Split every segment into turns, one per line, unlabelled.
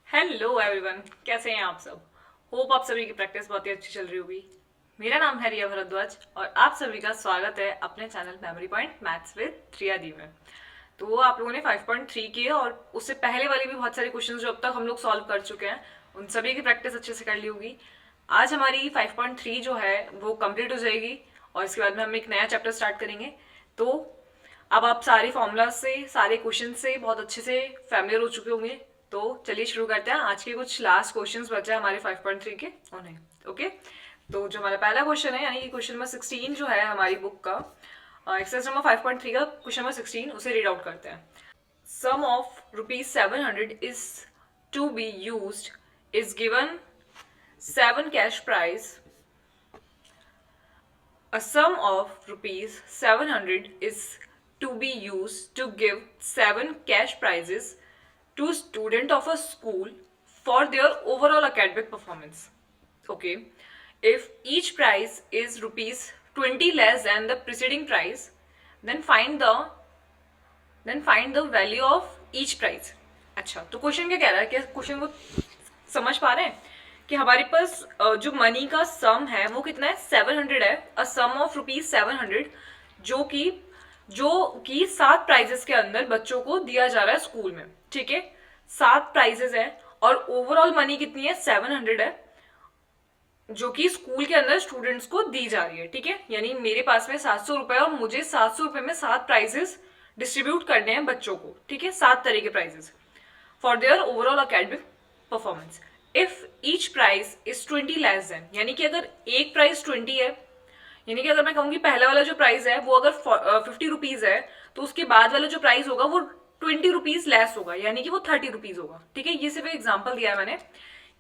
Hello everyone, कैसे हैं आप सब। होप आप सभी की प्रैक्टिस बहुत ही अच्छी चल रही होगी। मेरा नाम है रिया भरद्वाज और आप सभी का स्वागत है अपने channel memory point maths with Riya di में। तो आप लोगों ने 5.3 किए और उससे पहले वाले भी बहुत सारे क्वेश्चंस जो अब तक हम लोग सॉल्व कर चुके हैं, उन सभी की प्रैक्टिस अच्छे से कर ली होगी। आज हमारी 5.3 जो है वो कंप्लीट हो जाएगी और इसके बाद में हम एक नया चैप्टर स्टार्ट करेंगे। तो अब आप सारे फॉर्मूला से, सारे क्वेश्चन से बहुत अच्छे से फैमिलियर हो चुके होंगे। तो चलिए शुरू करते हैं। आज के कुछ लास्ट क्वेश्चंस बचे हैं हमारे 5.3 के, उन्हें ओके। तो जो हमारा पहला क्वेश्चन है, यानी कि क्वेश्चन नंबर 16 जो है हमारी बुक का, एक्सरसाइज नंबर 5.3 का क्वेश्चन नंबर 16, उसे रीड आउट करते हैं। Sum of ₹700 is to be used is given 7 cash prize. A sum of ₹700 is to be used to give 7 cash prizes to student of a school for their overall academic performance. Okay, if each prize is ₹20 less than the preceding prize, then find the value of each prize. अच्छा, तो question क्या कह रहा है, क्या question को समझ पा रहे हैं कि हमारे पास जो मनी का सम है वो कितना है, 700 है। अ सम ऑफ ₹700 जो कि 7 प्राइजेस के अंदर बच्चों को दिया जा रहा है स्कूल में। ठीक है, 7 प्राइजेस है और ओवरऑल मनी कितनी है, 700 है, जो कि स्कूल के अंदर स्टूडेंट्स को दी जा रही है। ठीक है, यानी मेरे पास में 700 रुपए और मुझे 700 रुपए में 7 प्राइजेस डिस्ट्रीब्यूट करने हैं बच्चों को। ठीक है, 7 तरह के prizes for their overall academic performance. If each prize is 20 less than, यानी कि अगर एक प्राइस 20 है, यानी कि अगर मैं कहूंगी पहला वाला जो प्राइस है वो अगर 50 रुपीज है, तो उसके बाद वाला जो प्राइस होगा वो 20 रुपीज लेस होगा, यानी कि वो 30 रुपीज होगा। ठीक है, ये सिर्फ एक एग्जाम्पल दिया है मैंने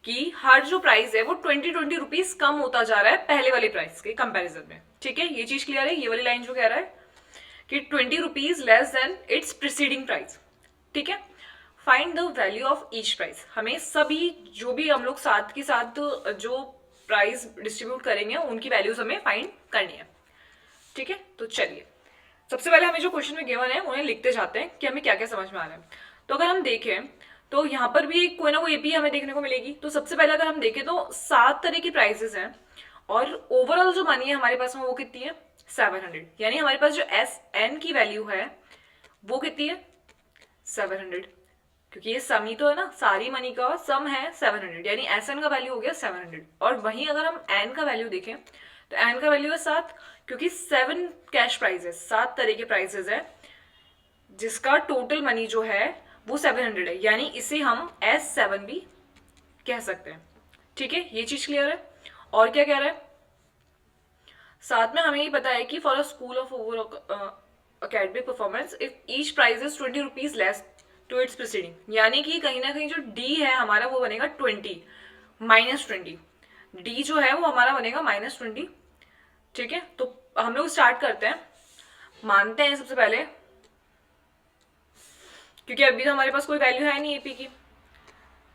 कि हर जो प्राइस है वो 20 रुपीज कम होता जा रहा है पहले वाले प्राइस के कंपेरिजन में। ठीक है, ये चीज क्लियर है। ये वाली लाइन जो कह रहा है कि 20 rupees less than it's preceding price. ठीक है, find the value of each price. हमें सभी जो भी हम लोग साथ के साथ जो प्राइस डिस्ट्रीब्यूट करेंगे उनकी वैल्यूज हमें फाइंड करनी है। ठीक है, तो चलिए सबसे पहले हमें जो क्वेश्चन में गिवन है उन्हें लिखते जाते हैं कि हमें क्या क्या समझ में आ रहा है। तो अगर हम देखें तो यहाँ पर भी कोई ना कोई एपी हमें देखने को मिलेगी। तो सबसे पहले अगर हम देखें तो 7 तरह की प्राइजेस हैं और ओवरऑल जो मनी है हमारे पास में वो कितनी है, 700। यानी हमारे पास जो SN की वैल्यू है वो कितनी है, 700, क्योंकि ये सम ही तो है ना, सारी मनी का सम है 700, यानी SN का वैल्यू हो गया 700। और वहीं अगर हम N का वैल्यू देखें तो N का वैल्यू है 7, क्योंकि 7 कैश प्राइजेस, 7 तरह के प्राइजेस है जिसका टोटल मनी जो है वो 700 है, यानी इसे हम S7 भी कह सकते हैं। ठीक है, ये चीज क्लियर है। और क्या कह रहा है, साथ में हमें ये पता है कि for a school of over academic performance if each prize is 20 rupees less to its preceding, यानी कि कहीं ना कहीं जो डी है हमारा वो बनेगा 20 -20। डी जो है वो हमारा बनेगा -20। ठीक है, तो हम लोग स्टार्ट करते हैं, मानते हैं सबसे पहले, क्योंकि अभी तो हमारे पास कोई वैल्यू है नहीं एपी की।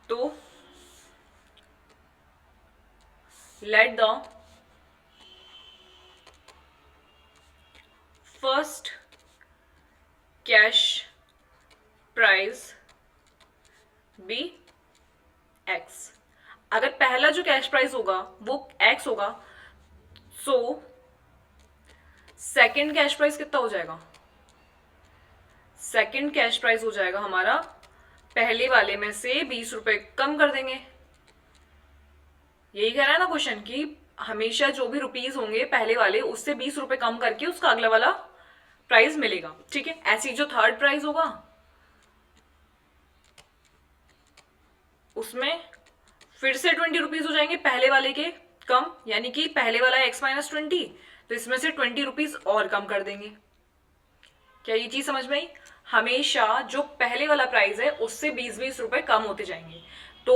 तो let the first cash price be x. अगर पहला जो कैश प्राइस होगा वो एक्स होगा, सो सेकंड कैश प्राइस कितना हो जाएगा, सेकंड कैश प्राइस हो जाएगा हमारा पहले वाले में से 20 रुपए कम कर देंगे। यही कह रहा है ना क्वेश्चन कि हमेशा जो भी रुपीज होंगे पहले वाले उससे 20 रुपए कम करके उसका अगला वाला प्राइस मिलेगा। ठीक है, ऐसी जो थर्ड प्राइस होगा उसमें फिर से 20 रुपीज हो जाएंगे पहले वाले के कम, यानी कि पहले वाला X-20, तो इसमें से 20 रुपीज और कम कर देंगे। क्या ये चीज समझ में आई? हमेशा जो पहले वाला प्राइस है उससे 20-20 रुपए कम होते जाएंगे। तो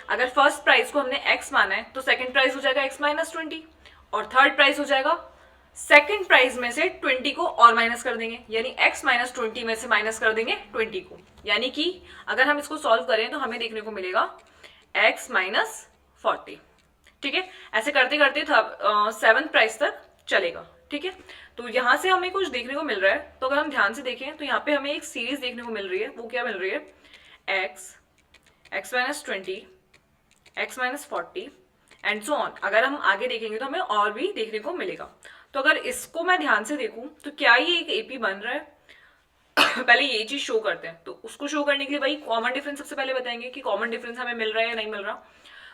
अगर फर्स्ट प्राइस को हमने X माना है तो सेकंड प्राइस हो जाएगा X-20 और थर्ड प्राइस हो जाएगा सेकंड प्राइस में से 20 को और माइनस कर देंगे, यानी X-20 में से माइनस कर देंगे 20 को। यानी कि अगर हम इसको सॉल्व करें तो हमें देखने को मिलेगा X-40। ठीक है, ऐसे करते करते 7th प्राइस तक चलेगा। ठीक है, तो यहां से हमें कुछ देखने को मिल रहा है। तो अगर हम ध्यान से देखें तो यहाँ पे हमें एक सीरीज देखने को मिल रही है। वो क्या मिल रही है, X x minus 20, x minus 40 and so on. अगर हम आगे देखेंगे तो हमें और भी देखने को मिलेगा। तो अगर इसको मैं ध्यान से देखूं तो क्या ये एक एपी बन रहा है? पहले ये चीज शो करते हैं। तो उसको शो करने के लिए भाई कॉमन डिफरेंस सबसे पहले बताएंगे कि कॉमन डिफरेंस हमें मिल रहा है या नहीं मिल रहा।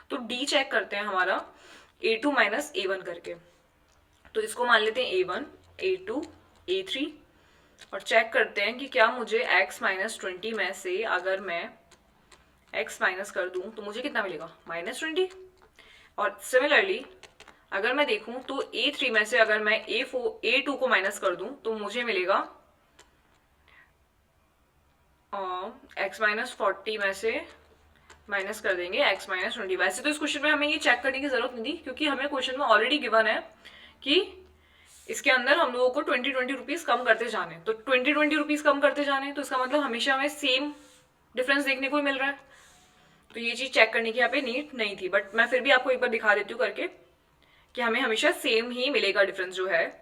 तो डी चेक करते हैं हमारा a2 माइनस a1 करके। तो इसको मान लेते हैं a1, a2, a3 और चेक करते हैं कि क्या मुझे x माइनस 20 में से अगर मैं x माइनस कर दूं तो मुझे कितना मिलेगा? माइनस 20। और सिमिलरली अगर मैं देखूं तो a3 में से अगर मैं a2 को माइनस कर दूं तो मुझे मिलेगा x माइनस 40 में से माइनस कर देंगे x माइनस 20। वैसे तो इस क्वेश्चन में हमें ये चेक करने की जरूरत नहीं थी क्योंकि हमें क्वेश्चन में ऑलरेडी गिवन है कि इसके अंदर हम लोगों को 20 रुपीज कम करते जाने। तो 20 रुपीज कम करते जाने तो इसका मतलब हमेशा हमें सेम डिफरेंस देखने को मिल रहा है। तो ये चीज चेक करने की यहाँ पे नीड नहीं थी, बट मैं फिर भी आपको एक बार दिखा देती हूँ करके कि हमें हमेशा सेम ही मिलेगा डिफरेंस जो है,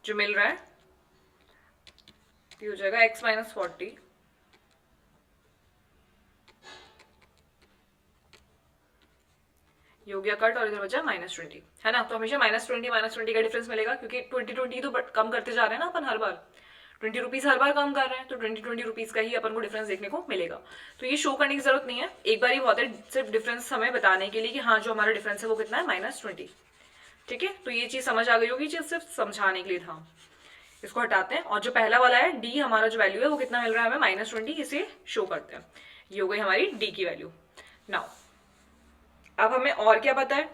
जो मिल रहा है। ये हो जाएगा x माइनस 40 ये हो गया कट और इधर बचा माइनस 20, है ना। तो हमेशा माइनस 20 का डिफरेंस मिलेगा क्योंकि 20 तो कम करते जा रहे हैं ना अपन हर बार, 20 रुपीज हर बार कम कर रहे हैं। तो 20 रुपीज का ही अपन को डिफरेंस देखने को मिलेगा। तो ये शो करने की जरूरत नहीं है, एक बार ही बहुत है सिर्फ डिफरेंस हमें बताने के लिए कि हाँ जो हमारा डिफरेंस है वो कितना है, माइनस 20। ठीक है, तो ये चीज समझ आ गई होगी, चीज सिर्फ समझाने के लिए था। इसको हटाते हैं और जो पहला वाला है डी हमारा जो वैल्यू है वो कितना मिल रहा है हमें, माइनस 20, इसे शो करते हैं। ये हो गई हमारी डी की वैल्यू। नाउ अब हमें और क्या पता है?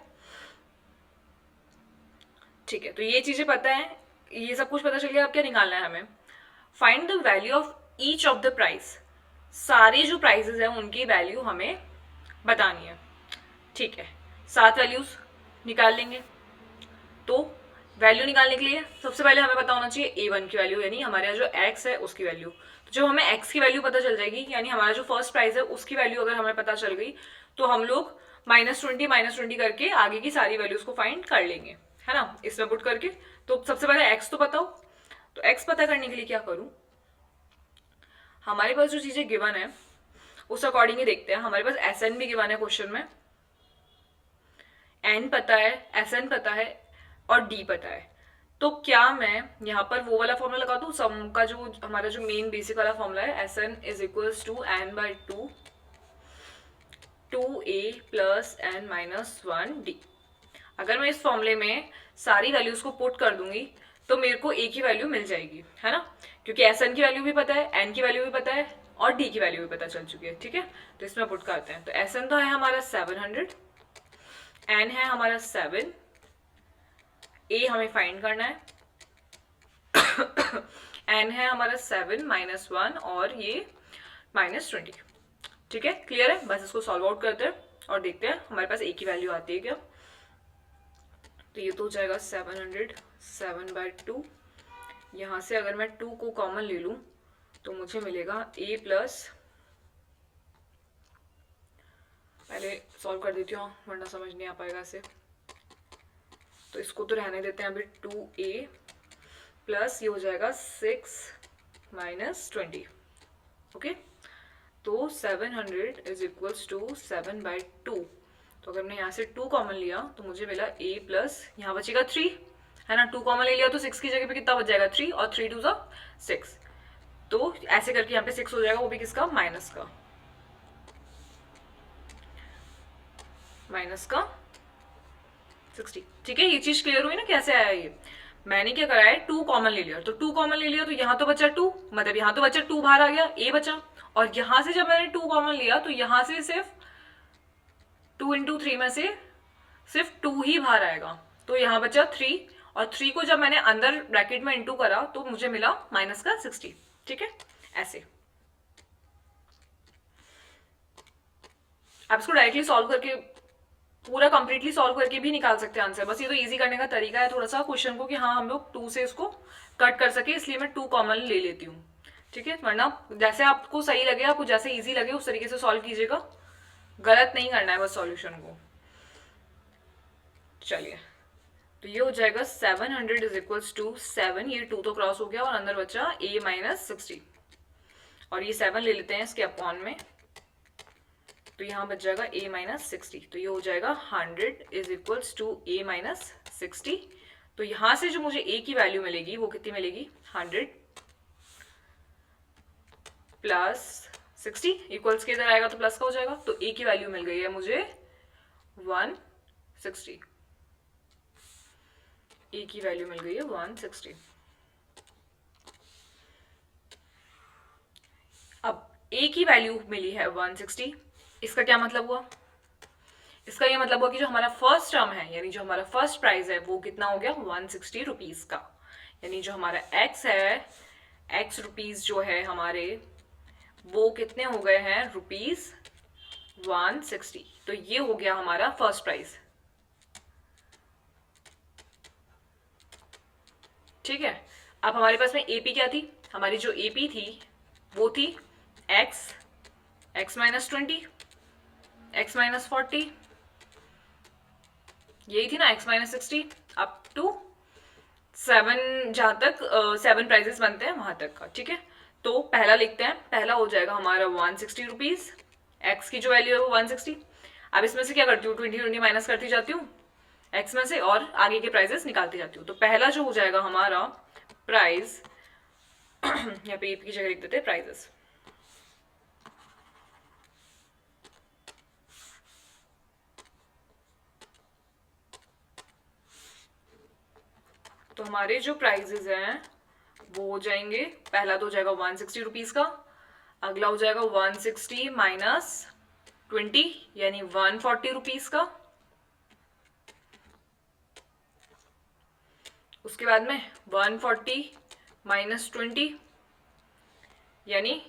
ठीक है, तो ये चीजें पता है, ये सब कुछ पता चल गया। अब क्या निकालना है हमें? Find the value of each of the price. सारे जो प्राइसेस हैं उनकी वैल्यू हमें बतानी है। ठीक है, 7 वैल्यूज निकाल लेंगे। तो वैल्यू निकालने के लिए सबसे पहले हमें पता होना चाहिए a1 की वैल्यू, यानी हमारे यहाँ जो x है उसकी वैल्यू। तो जब हमें x की वैल्यू पता चल जाएगी, यानी हमारा जो फर्स्ट प्राइस है उसकी वैल्यू अगर हमें पता चल गई, तो हम लोग माइनस 20 करके आगे की सारी वैल्यूज को फाइंड कर लेंगे, है ना, इसमें पुट करके। तो सबसे पहले x तो पता हो, तो x पता करने के लिए क्या करूं, हमारे पास जो चीजें गिवन है उस अकॉर्डिंग ही देखते हैं। हमारे पास SN भी गिवन है क्वेश्चन में, n पता है, SN पता है और D पता है। तो क्या मैं यहाँ पर वो वाला फॉर्मूला लगा दूं, सम का जो हमारा जो मेन बेसिक वाला फॉर्मूला है, SN is equals to n/2 2a plus n minus 1d। अगर मैं इस फॉर्मूले में सारी वैल्यूज को पुट कर दूंगी तो मेरे को a की वैल्यू मिल जाएगी, है ना, क्योंकि SN की वैल्यू भी पता है, n की वैल्यू भी पता है और d की वैल्यू भी पता चल चुकी है। ठीक है, तो इसमें पुट करते हैं। तो SN तो है हमारा 700, n है हमारा 7, a हमें फाइंड करना है n है हमारा 7 माइनस 1 और ये माइनस 20। ठीक है, क्लियर है। बस इसको सॉल्व आउट करते हैं और देखते हैं हमारे पास a की वैल्यू आती है क्या। तो ये तो हो जाएगा 700 7/2। यहां से अगर मैं 2 को कॉमन ले लूं तो मुझे मिलेगा a प्लस, पहले सॉल्व कर देती हूँ वरना समझ नहीं आ पाएगा इसे। तो इसको तो रहने देते हैं अभी, 2a प्लस ये हो जाएगा 6 माइनस 20। ओके, तो 700 इज इक्वल्स टू 7/2। तो अगर मैंने यहाँ से 2 कॉमन लिया तो मुझे मिला a प्लस, यहाँ बचेगा 3, है ना। 2 कॉमन ले लिया तो 6 की जगह पे कितना बच जाएगा, 3, और 3 2 6। तो ऐसे करके यहाँ पे 6 हो जाएगा, वो भी किसका, माइनस का, माइनस का 60। ठीक है, ये चीज क्लियर हुई ना कैसे आया ये। मैंने क्या करा है, 2 कॉमन ले लिया, तो 2 कॉमन ले लिया तो यहाँ तो बचा 2, मतलब यहाँ तो बचा 2 बाहर आ गया, a बचा। और यहां से जब मैंने 2 कॉमन लिया तो यहां से सिर्फ 2 × 3 में से सिर्फ 2 ही बाहर आएगा, तो यहाँ बचा 3, और 3 को जब मैंने अंदर ब्रैकेट में इंटू करा तो मुझे मिला माइनस का 60। ठीक है, ऐसे आप इसको डायरेक्टली सॉल्व करके, पूरा कंप्लीटली सॉल्व करके भी निकाल सकते हैं आंसर। बस ये तो इजी करने का तरीका है थोड़ा सा क्वेश्चन को कि हाँ हम लोग 2 से इसको कट कर सके, इसलिए मैं 2 कॉमन ले लेती हूँ। ठीक है, वरना जैसे आपको सही लगे, आपको जैसे इजी लगे उस तरीके से सॉल्व कीजिएगा, गलत नहीं करना है बस सॉल्यूशन को। चलिए, तो ये हो जाएगा 700 इज इक्वल्स टू 7, ये 2 तो क्रॉस हो गया और अंदर बचा a माइनस 60, और ये 7 ले लेते हैं इसके अपॉन में, तो यहाँ बच जाएगा a माइनस 60, तो ये हो जाएगा 100 is equals to a minus 60। तो यहाँ से जो मुझे a की वैल्यू मिलेगी वो कितनी मिलेगी, 100 प्लस 60 इक्वल्स के इधर आएगा तो प्लस का हो जाएगा, तो a की वैल्यू मिल गई है मुझे 160, a की वैल्यू मिल गई है 160। अब a की वैल्यू मिली है 160, इसका क्या मतलब हुआ, इसका ये मतलब हुआ कि जो हमारा फर्स्ट टर्म है यानी जो हमारा फर्स्ट प्राइस है वो कितना हो गया 160 रुपीज का, यानी जो हमारा x है, x रुपीज जो है हमारे वो कितने हो गए हैं रुपीज 160। तो ये हो गया हमारा फर्स्ट प्राइस, ठीक है। अब हमारे पास में एपी क्या थी, हमारी जो एपी थी वो थी x माइनस 20, x माइनस 40, यही थी ना, x माइनस 60 अप टू 7, जहां तक 7 प्राइजेस बनते हैं वहां तक का, ठीक है। तो पहला लिखते हैं, पहला हो जाएगा हमारा 160 रुपीज, एक्स की जो वैल्यू है वो 160। अब इसमें से क्या करती हूँ, 20 माइनस करती जाती हूँ एक्स में से और आगे के प्राइजेस निकालती जाती हूँ। तो पहला जो हो जाएगा हमारा प्राइस, यहाँ पे की जगह लिख देते हैं प्राइजेस, तो हमारे जो प्राइजेस हैं वो हो जाएंगे, पहला तो हो जाएगा 160 रुपीज का, अगला हो जाएगा 160 माइनस 20 यानी 140 रुपीज का, उसके बाद में 140 माइनस 20 यानी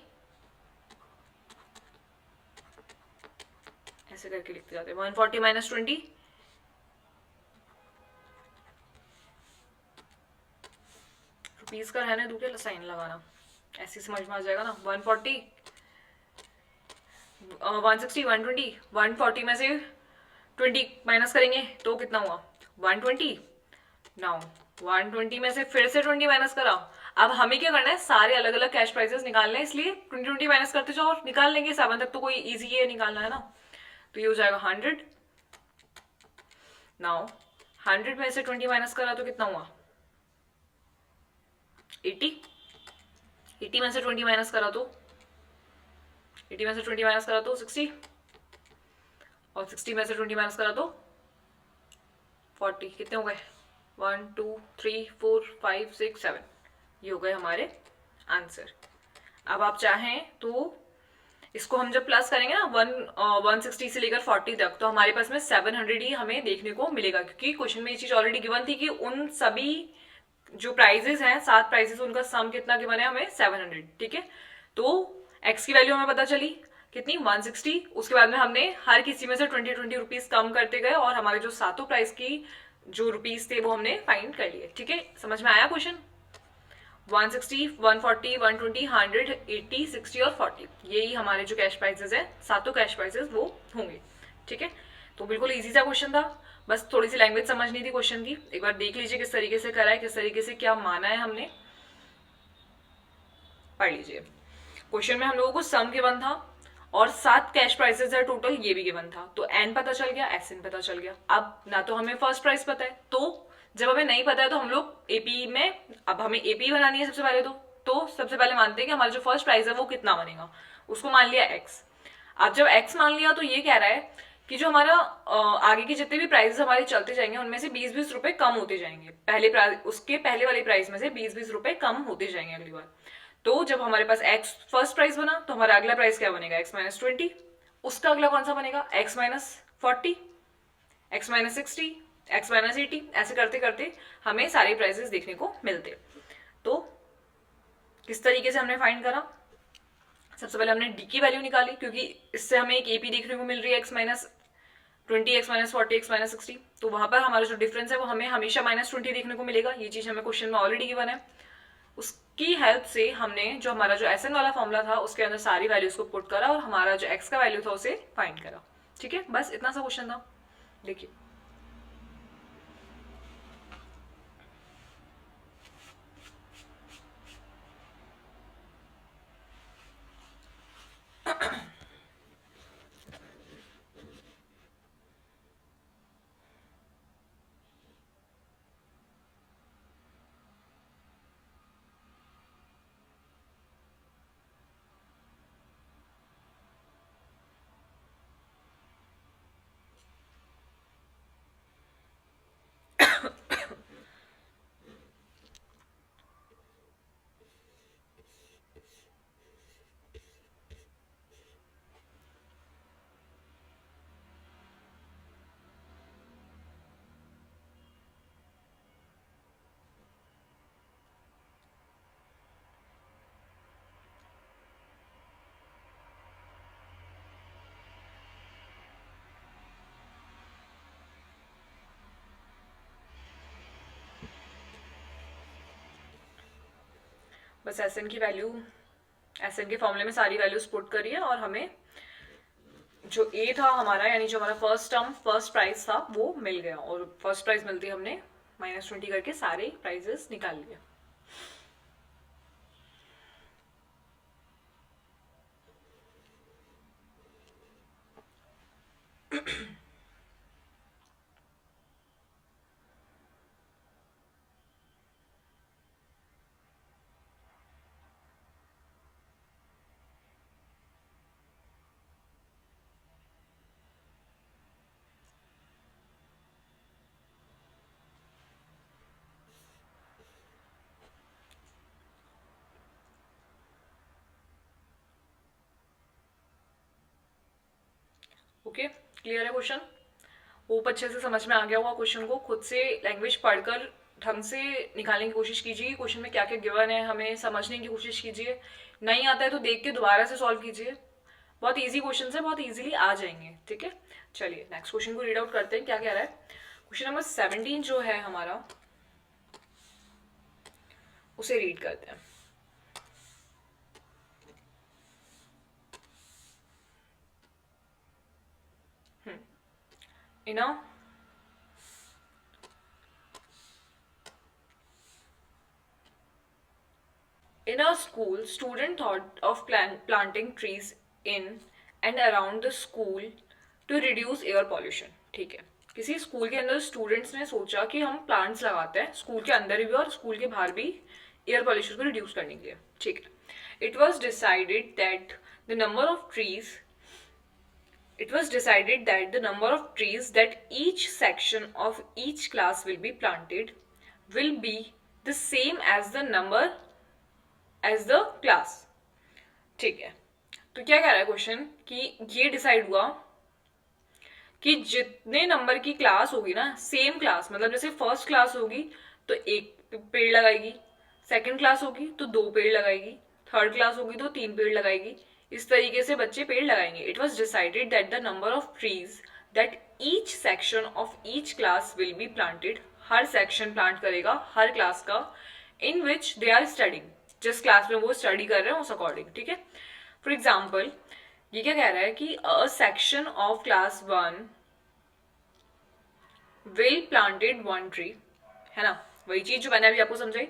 ऐसे करके लिखते जाते हैं 140 माइनस 20 रुपीज का रहने दूसरे साइन लगाना, ऐसे समझ में आ जाएगा ना। 140 160 120, 140 में से 20 माइनस करेंगे तो कितना हुआ 120, नाउ 120 में से फिर से 20 माइनस करा। अब हमें क्या करना है, सारे अलग अलग कैश प्राइसेस निकालने हैं, इसलिए 20 माइनस करते जाओ और निकाल लेंगे, 7 तक तो कोई इजी है निकालना है ना। तो ये हो जाएगा 100, नाउ 100 में से 20 माइनस करा तो कितना हुआ 80, 80 में से 20 माइनस करा तो 80 में से 20 माइनस करा तो 60, और 60 में से 20 माइनस करा तो 40, कितने हो गए 1 2 3 4 5 6 7, ये हो गए हमारे आंसर। अब आप चाहें तो इसको हम जब प्लस करेंगे ना 160 से लेकर 40 तक, तो हमारे पास में 700 ही हमें देखने को मिलेगा, क्योंकि क्वेश्चन में ये चीज ऑलरेडी गिवन थी कि उन सभी जो प्राइजेस हैं 7 प्राइजेस उनका सम कितना गिवन है हमें 700, ठीक है। तो एक्स की वैल्यू हमें पता चली कितनी 160, उसके बाद में हमने हर किसी में से 20 रुपीज कम करते गए और हमारे जो सातों प्राइस की जो रुपीज थे वो हमने फाइंड कर लिए, ठीक है। समझ में आया क्वेश्चन, 160 140 120 100 80 60 और 40, यही हमारे जो कैश प्राइसेस है, सातों कैश प्राइसेस वो होंगे, ठीक है। तो बिल्कुल इजी सा क्वेश्चन था, बस थोड़ी सी लैंग्वेज समझनी थी क्वेश्चन की। एक बार देख लीजिए किस तरीके से करा है, किस तरीके से क्या माना है हमने, पढ़ लीजिए। क्वेश्चन में हम लोगों को सम गिवन था और 7 कैश प्राइसेस है टोटल, ये भी गिवन था, तो एन पता चल गया, एस एन पता चल गया। अब ना तो हमें फर्स्ट प्राइस पता है, तो जब हमें नहीं पता है तो हम लोग एपी में, अब हमें एपी बनानी है सबसे पहले, तो सबसे पहले मानते हैं कि हमारा जो फर्स्ट प्राइस है वो कितना बनेगा, उसको मान लिया एक्स। अब जब एक्स मान लिया तो ये कह रहा है कि जो हमारा आगे के जितने भी प्राइसेस हमारे चलते जाएंगे उनमें से 20-20 रुपए कम होते जाएंगे, उसके पहले वाले प्राइस में से 20-20 रुपए कम होते जाएंगे अगली बार। तो जब हमारे पास एक्स फर्स्ट प्राइस बना तो हमारा अगला प्राइस क्या बनेगा एक्स माइनस 20, उसका अगला कौन सा बनेगा x minus 40, x minus 60, x minus 80, ऐसे करते करते हमें सारे प्राइसेस देखने को मिलते। तो किस तरीके से हमने फाइंड करा, सबसे पहले हमने डी की वैल्यू निकाली, क्योंकि इससे हमें एक एपी देखने को मिल रही है x minus 20 x minus 40 x minus 60, तो वहां पर हमारा जो डिफरेंस है वो हमें हमेशा माइनस 20 देखने को मिलेगा, ये चीज हमें क्वेश्चन में ऑलरेडी गिवन है। उसकी हेल्प से हमने जो हमारा जो एस एन वाला फॉर्मूला था उसके अंदर सारी वैल्यूज को पुट करा और हमारा जो एक्स का वैल्यू था उसे फाइंड करा, ठीक है। बस इतना सा क्वेश्चन था, देखिए। बस एस एन की वैल्यू, एस एन के फॉर्मूले में सारी वैल्यूज पुट करी है और हमें जो ए था हमारा, यानी जो हमारा फर्स्ट टर्म फर्स्ट प्राइस था वो मिल गया, और फर्स्ट प्राइस मिलती हमने -20 करके सारे प्राइजेस निकाल लिए. ओके, क्लियर है क्वेश्चन? होप अच्छे से समझ में आ गया होगा क्वेश्चन को. खुद से लैंग्वेज पढ़कर ढंग से निकालने की कोशिश कीजिए. क्वेश्चन में क्या क्या गिवन है हमें समझने की कोशिश कीजिए. नहीं आता है तो देख के दोबारा से सॉल्व कीजिए. बहुत इजी क्वेश्चन है, बहुत इजीली आ जाएंगे. ठीक है, चलिए नेक्स्ट क्वेश्चन को रीड आउट करते हैं क्या कह रहा है. क्वेश्चन नंबर 17 जो है हमारा, उसे रीड करते हैं. In a school, student thought of planting trees in and around the school to reduce air pollution. ठीक है, किसी स्कूल के अंदर स्टूडेंट्स ने सोचा कि हम प्लांट्स लगाते हैं स्कूल के अंदर भी और स्कूल के बाहर भी एयर पॉल्यूशन को रिड्यूस करने के लिए. ठीक है, it was decided that the number of trees It was decided that the number of trees that each section of each class will be planted will be the same as the number as the class. ठीक है, तो क्या कह रहा है question कि ये decide हुआ कि जितने नंबर की क्लास होगी ना, सेम क्लास, मतलब जैसे फर्स्ट क्लास होगी तो एक पेड़ लगाएगी, सेकंड क्लास होगी तो 2 पेड़ लगाएगी, थर्ड क्लास होगी तो 3 पेड़ लगाएगी. इस तरीके से बच्चे पेड़ लगाएंगे. It was decided that the number of trees that each section of each class will be planted. Her section plant करेगा हर क्लास का, इन विच दे आर स्टडिंग, जिस क्लास में वो स्टडी कर रहे हैं उस अकॉर्डिंग. ठीक है, फॉर एग्जाम्पल ये क्या कह रहा है कि a section of class 1 will planted 1 tree, है ना, वही चीज जो मैंने अभी आपको समझाई.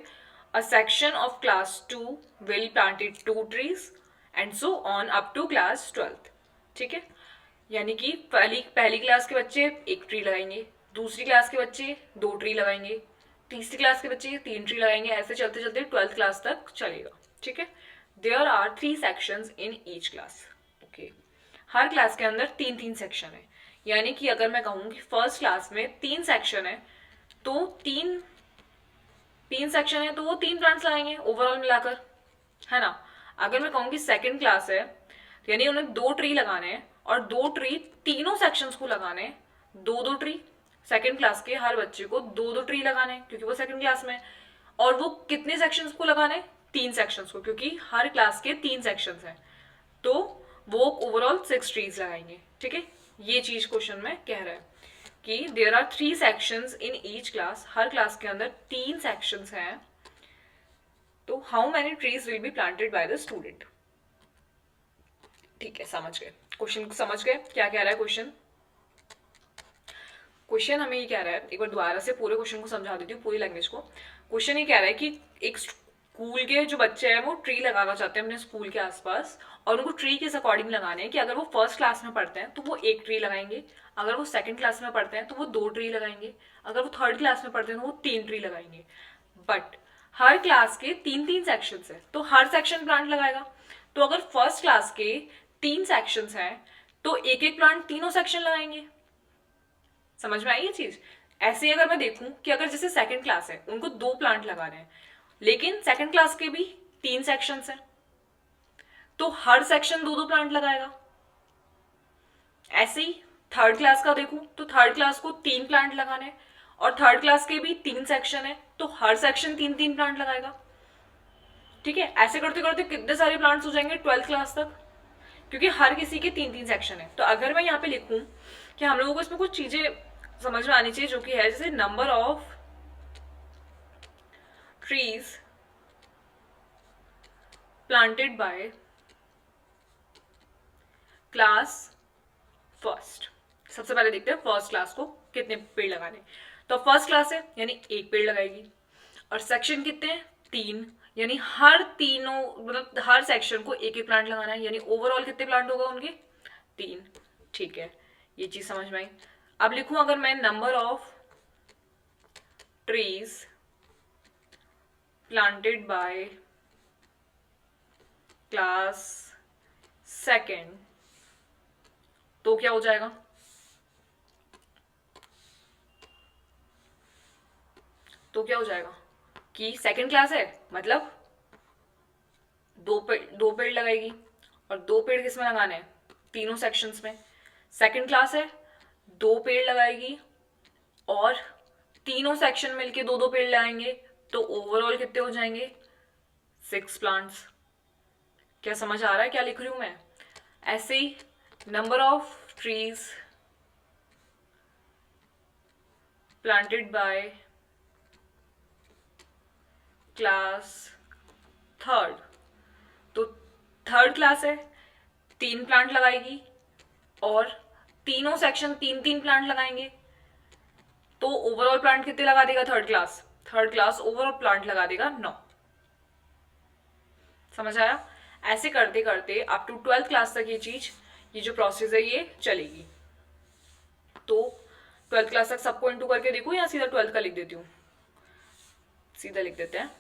A section of class 2 will planted 2 trees and so on up to class 12th. ठीक है, यानी कि पहली क्लास के बच्चे 1 ट्री लगाएंगे, दूसरी क्लास के बच्चे 2 ट्री लगाएंगे, तीसरी क्लास के बच्चे 3 ट्री लगाएंगे, ऐसे चलते चलते 12th क्लास तक चलेगा. ठीक है, there are 3 sections in each class. Okay, हर क्लास के अंदर 3-3 सेक्शन है. यानी कि अगर मैं कहूँ कि फर्स्ट क्लास में 3 सेक्शन है तो 3 सेक्शन है तो वो 3 प्लांट्स लगाएंगे ओवरऑल मिलाकर, है ना. अगर मैं कहूँ कि सेकंड क्लास है यानी उन्हें 2 ट्री लगाने हैं और 2 ट्री तीनों सेक्शंस को लगाने हैं. 2-2 ट्री सेकंड क्लास के हर बच्चे को 2-2 ट्री लगाने हैं क्योंकि वो सेकंड क्लास में. और वो कितने सेक्शंस को लगाने? 3 सेक्शंस को, क्योंकि हर क्लास के 3 सेक्शंस हैं तो वो ओवरऑल 6 ट्रीज लगाएंगे. ठीक है, ये चीज क्वेश्चन में कह रहा है कि there are 3 sections in each class. हर क्लास के अंदर 3 सेक्शंस हैं, तो how many trees will be planted by the student. ठीक है, समझ गए क्वेश्चन को, समझ गए क्या कह रहा है क्वेश्चन. क्वेश्चन हमें ये कह रहा है, एक बार दोबारा से पूरे क्वेश्चन को समझा देती हूँ, पूरी लैंग्वेज को. क्वेश्चन ये कह रहा है कि एक स्कूल के जो बच्चे हैं वो ट्री लगाना चाहते हैं अपने स्कूल के आसपास, और उनको ट्री के अकॉर्डिंग लगाने हैं कि अगर वो फर्स्ट क्लास में पढ़ते हैं तो वो 1 ट्री लगाएंगे, अगर वो सेकंड क्लास में पढ़ते हैं तो वो 2 ट्री लगाएंगे, अगर वो थर्ड क्लास में पढ़ते हैं तो वो 3 ट्री लगाएंगे. बट हर क्लास के 3-3 सेक्शंस है तो हर सेक्शन प्लांट लगाएगा. तो अगर फर्स्ट क्लास के 3 सेक्शंस हैं तो एक एक प्लांट तीनों सेक्शन लगाएंगे. समझ में आई ये चीज. ऐसे अगर मैं देखूं कि अगर जैसे सेकंड क्लास है उनको 2 प्लांट लगाने हैं, लेकिन सेकंड क्लास के भी 3 सेक्शंस हैं तो हर सेक्शन 2-2 प्लांट लगाएगा. ऐसे ही थर्ड क्लास का देखूं तो थर्ड क्लास को 3 प्लांट लगाने हैं और थर्ड क्लास के भी 3 सेक्शन है तो हर सेक्शन 3-3 प्लांट लगाएगा. ठीक है, ऐसे करते करते कितने सारे प्लांट्स हो जाएंगे 12th क्लास तक, क्योंकि हर किसी के 3-3 सेक्शन है. तो अगर मैं यहाँ पे लिखूं कि हम लोगों को इसमें कुछ चीजें समझ में आनी चाहिए जो कि है जैसे number of trees planted by class first. सबसे पहले देखते हैं फर्स्ट क्लास को कितने पेड़ लगाने। तो फर्स्ट क्लास है यानी एक पेड़ लगाएगी, और सेक्शन कितने हैं, 3, यानी हर तीनों मतलब हर सेक्शन को एक एक प्लांट लगाना है, यानी ओवरऑल कितने प्लांट होगा उनके, 3। ठीक है, ये चीज समझ में आई। अब लिखूं अगर मैं number of trees planted by class second, तो क्या हो जाएगा, तो क्या हो जाएगा कि सेकंड क्लास है मतलब दो पेड़ लगाएगी, और 2 पेड़ किसमें लगाने हैं, तीनों सेक्शंस में। सेकंड क्लास है 2 पेड़ लगाएगी और तीनों सेक्शन मिलके 2 पेड़ लगाएंगे, तो ओवरऑल कितने हो जाएंगे, 6 प्लांट्स। क्या समझ आ रहा है क्या लिख रही हूं मैं। ऐसे ही number of trees planted by class third, तो थर्ड क्लास है 3 प्लांट लगाएगी और तीनों सेक्शन 3 प्लांट लगाएंगे, तो ओवरऑल प्लांट कितने लगा देगा third class, third class overall plant लगा देगा 9। समझ आया। ऐसे करते करते अप टू 12th क्लास तक ये जो प्रोसेस है ये चलेगी। तो 12th क्लास तक सबको इंटू करके देखूं या सीधा 12th का लिख देती हूँ, सीधा लिख देते हैं।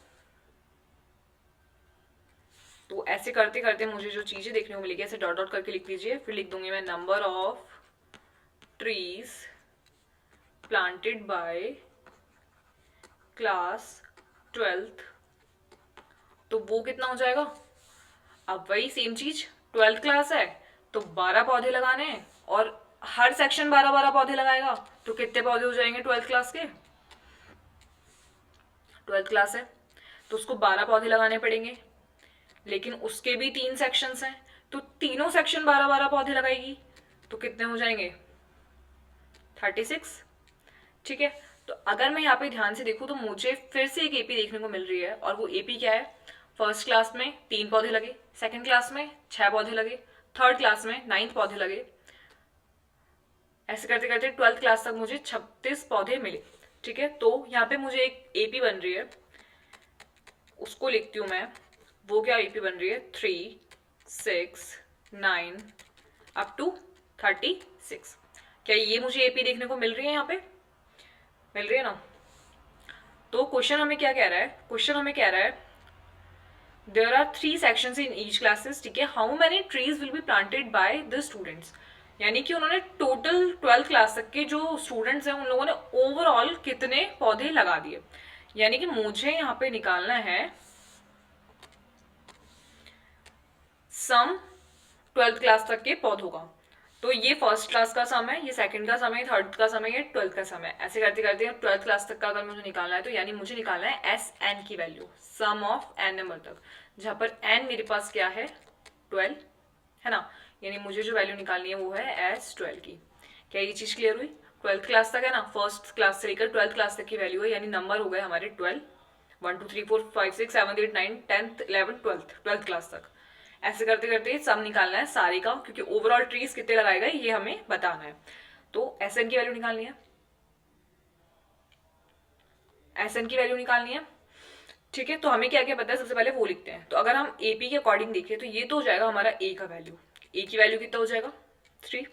तो ऐसे करते करते मुझे जो चीजें देखने को मिलेगी ऐसे डॉट डॉट करके लिख लीजिए, फिर लिख दूंगी मैं number of trees planted by class 12th, तो वो कितना हो जाएगा। अब वही सेम चीज 12th क्लास है तो 12 पौधे लगाने हैं, और हर सेक्शन 12 पौधे लगाएगा, तो कितने पौधे हो जाएंगे 12th क्लास के, 12th क्लास है तो उसको 12 पौधे लगाने पड़ेंगे, लेकिन उसके भी 3 सेक्शंस हैं, तो तीनों सेक्शन 12 पौधे लगाएगी, तो कितने हो जाएंगे 36। ठीक है, तो अगर मैं यहाँ पे ध्यान से देखूं तो मुझे फिर से एक एपी देखने को मिल रही है, और वो एपी क्या है, फर्स्ट क्लास में 3 पौधे लगे, सेकंड क्लास में 6 पौधे लगे, थर्ड क्लास में 9 पौधे लगे। ऐसे करते करते 12th क्लास तक मुझे 36 पौधे मिले। ठीक है, तो यहाँ पे मुझे एक एपी बन रही है, उसको लिखती हूं मैं। वो क्या एपी बन रही है, 3, 6, 9 अप टू 36। क्या ये मुझे एपी देखने को मिल रही है, यहाँ पे मिल रही है ना। तो क्वेश्चन हमें क्या कह रहा है, क्वेश्चन हमें कह रहा है there are 3 sections in each classes. ठीक है, how many trees will be planted by the students, यानी कि उन्होंने टोटल 12th क्लास तक के जो स्टूडेंट्स हैं उन लोगों ने ओवरऑल कितने पौधे लगा दिए। यानी कि मुझे यहाँ पे निकालना है सम 12th क्लास तक के पौधों का। तो ये फर्स्ट क्लास का सम है, ये सेकंड का सम है, थर्ड का सम है, ये 12th का सम है। ऐसे करते करते 12th क्लास तक का अगर मुझे निकालना है तो यानी मुझे निकालना है एस एन की value, sum of n number तक, जहां पर एन मेरे पास क्या है 12 है ना, यानी मुझे जो वैल्यू निकालनी है वो है एस 12 की। क्या ये चीज क्लियर हुई। 12th क्लास तक है ना, फर्स्ट क्लास से लेकर 12th क्लास तक की वैल्यू है, यानी नंबर हो गए हमारे 12, 1 2 3 4 5 6 7 8 9 10th 11th 12th क्लास तक। ऐसे करते करते सम निकालना है सारे का, क्योंकि ओवरऑल ट्रीज कितने लगाएगा ये हमें बताना है। तो एस एन की वैल्यू निकालनी है, एस एन की वैल्यू निकालनी है। ठीक है, तो हमें क्या क्या पता है सबसे पहले वो लिखते हैं। तो अगर हम एपी के अकॉर्डिंग देखें तो ये तो हो जाएगा हमारा ए का वैल्यू, ए की वैल्यू कितना हो जाएगा 3,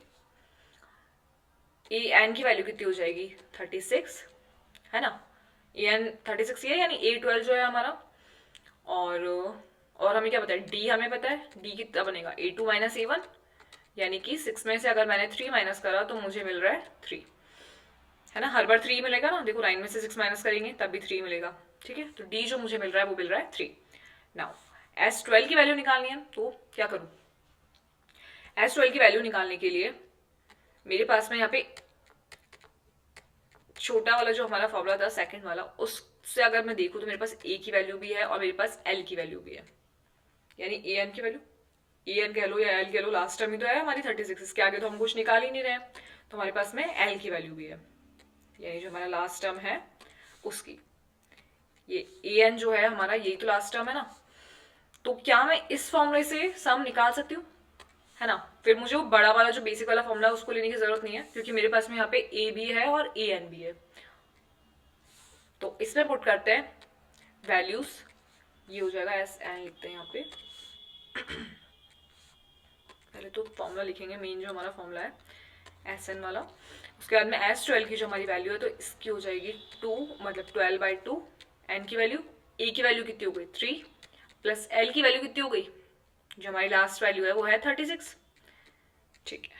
ए एन की वैल्यू कितनी हो जाएगी 36 है ना, ए एन 36 है, यानी ए 12 जो है हमारा। और हमें क्या पता है, डी हमें पता है, डी कितना बनेगा A2 माइनस A1, यानी कि 6 में से अगर मैंने 3 माइनस करा तो मुझे मिल रहा है 3 है ना, हर बार 3 मिलेगा ना, देखो 9 में से 6 माइनस करेंगे तब भी 3 मिलेगा। ठीक है, तो डी जो मुझे मिल रहा है वो मिल रहा है 3। नाउ S12 की वैल्यू निकालनी है, तो क्या करूं, S12 की वैल्यू निकालने के लिए मेरे पास में यहाँ पे छोटा वाला जो हमारा फॉर्मूला था सेकंड वाला, उससे अगर मैं देखूं तो मेरे पास ए की वैल्यू भी है और मेरे पास एल की वैल्यू भी है, यानी ए एन की वैल्यू, ए एन कह लो या एल कह लो, लास्ट टर्म ही तो है हमारी 36, इसके आगे तो हम कुछ निकाल ही नहीं रहे, तो हमारे पास में एल की वैल्यू भी है, यानी जो हमारा लास्ट टर्म है उसकी, ये ए एन जो है हमारा यही तो लास्ट टर्म है ना, तो क्या मैं इस फॉर्मूले से सम निकाल सकती हूँ, है ना? फिर मुझे वो बड़ा वाला जो बेसिक वाला फॉर्मूला उसको लेने की जरूरत नहीं है, क्योंकि मेरे पास में यहाँ पे ए भी है और ए एन भी है। तो इसमें पुट करते हैं वैल्यूज, ये हो जाएगा एस एन, लिखते हैं यहाँ पे। पहले तो फॉर्मूला लिखेंगे, मेन जो हमारा फॉर्मूला है एस एन वाला। उसके बाद में एस 12 की जो हमारी वैल्यू है, तो इसकी हो जाएगी 2, मतलब 12/2। एन की वैल्यू, ए की वैल्यू कितनी हो गई 3, प्लस एल की वैल्यू कितनी हो गई, जो हमारी लास्ट वैल्यू है वो है 36। ठीक है,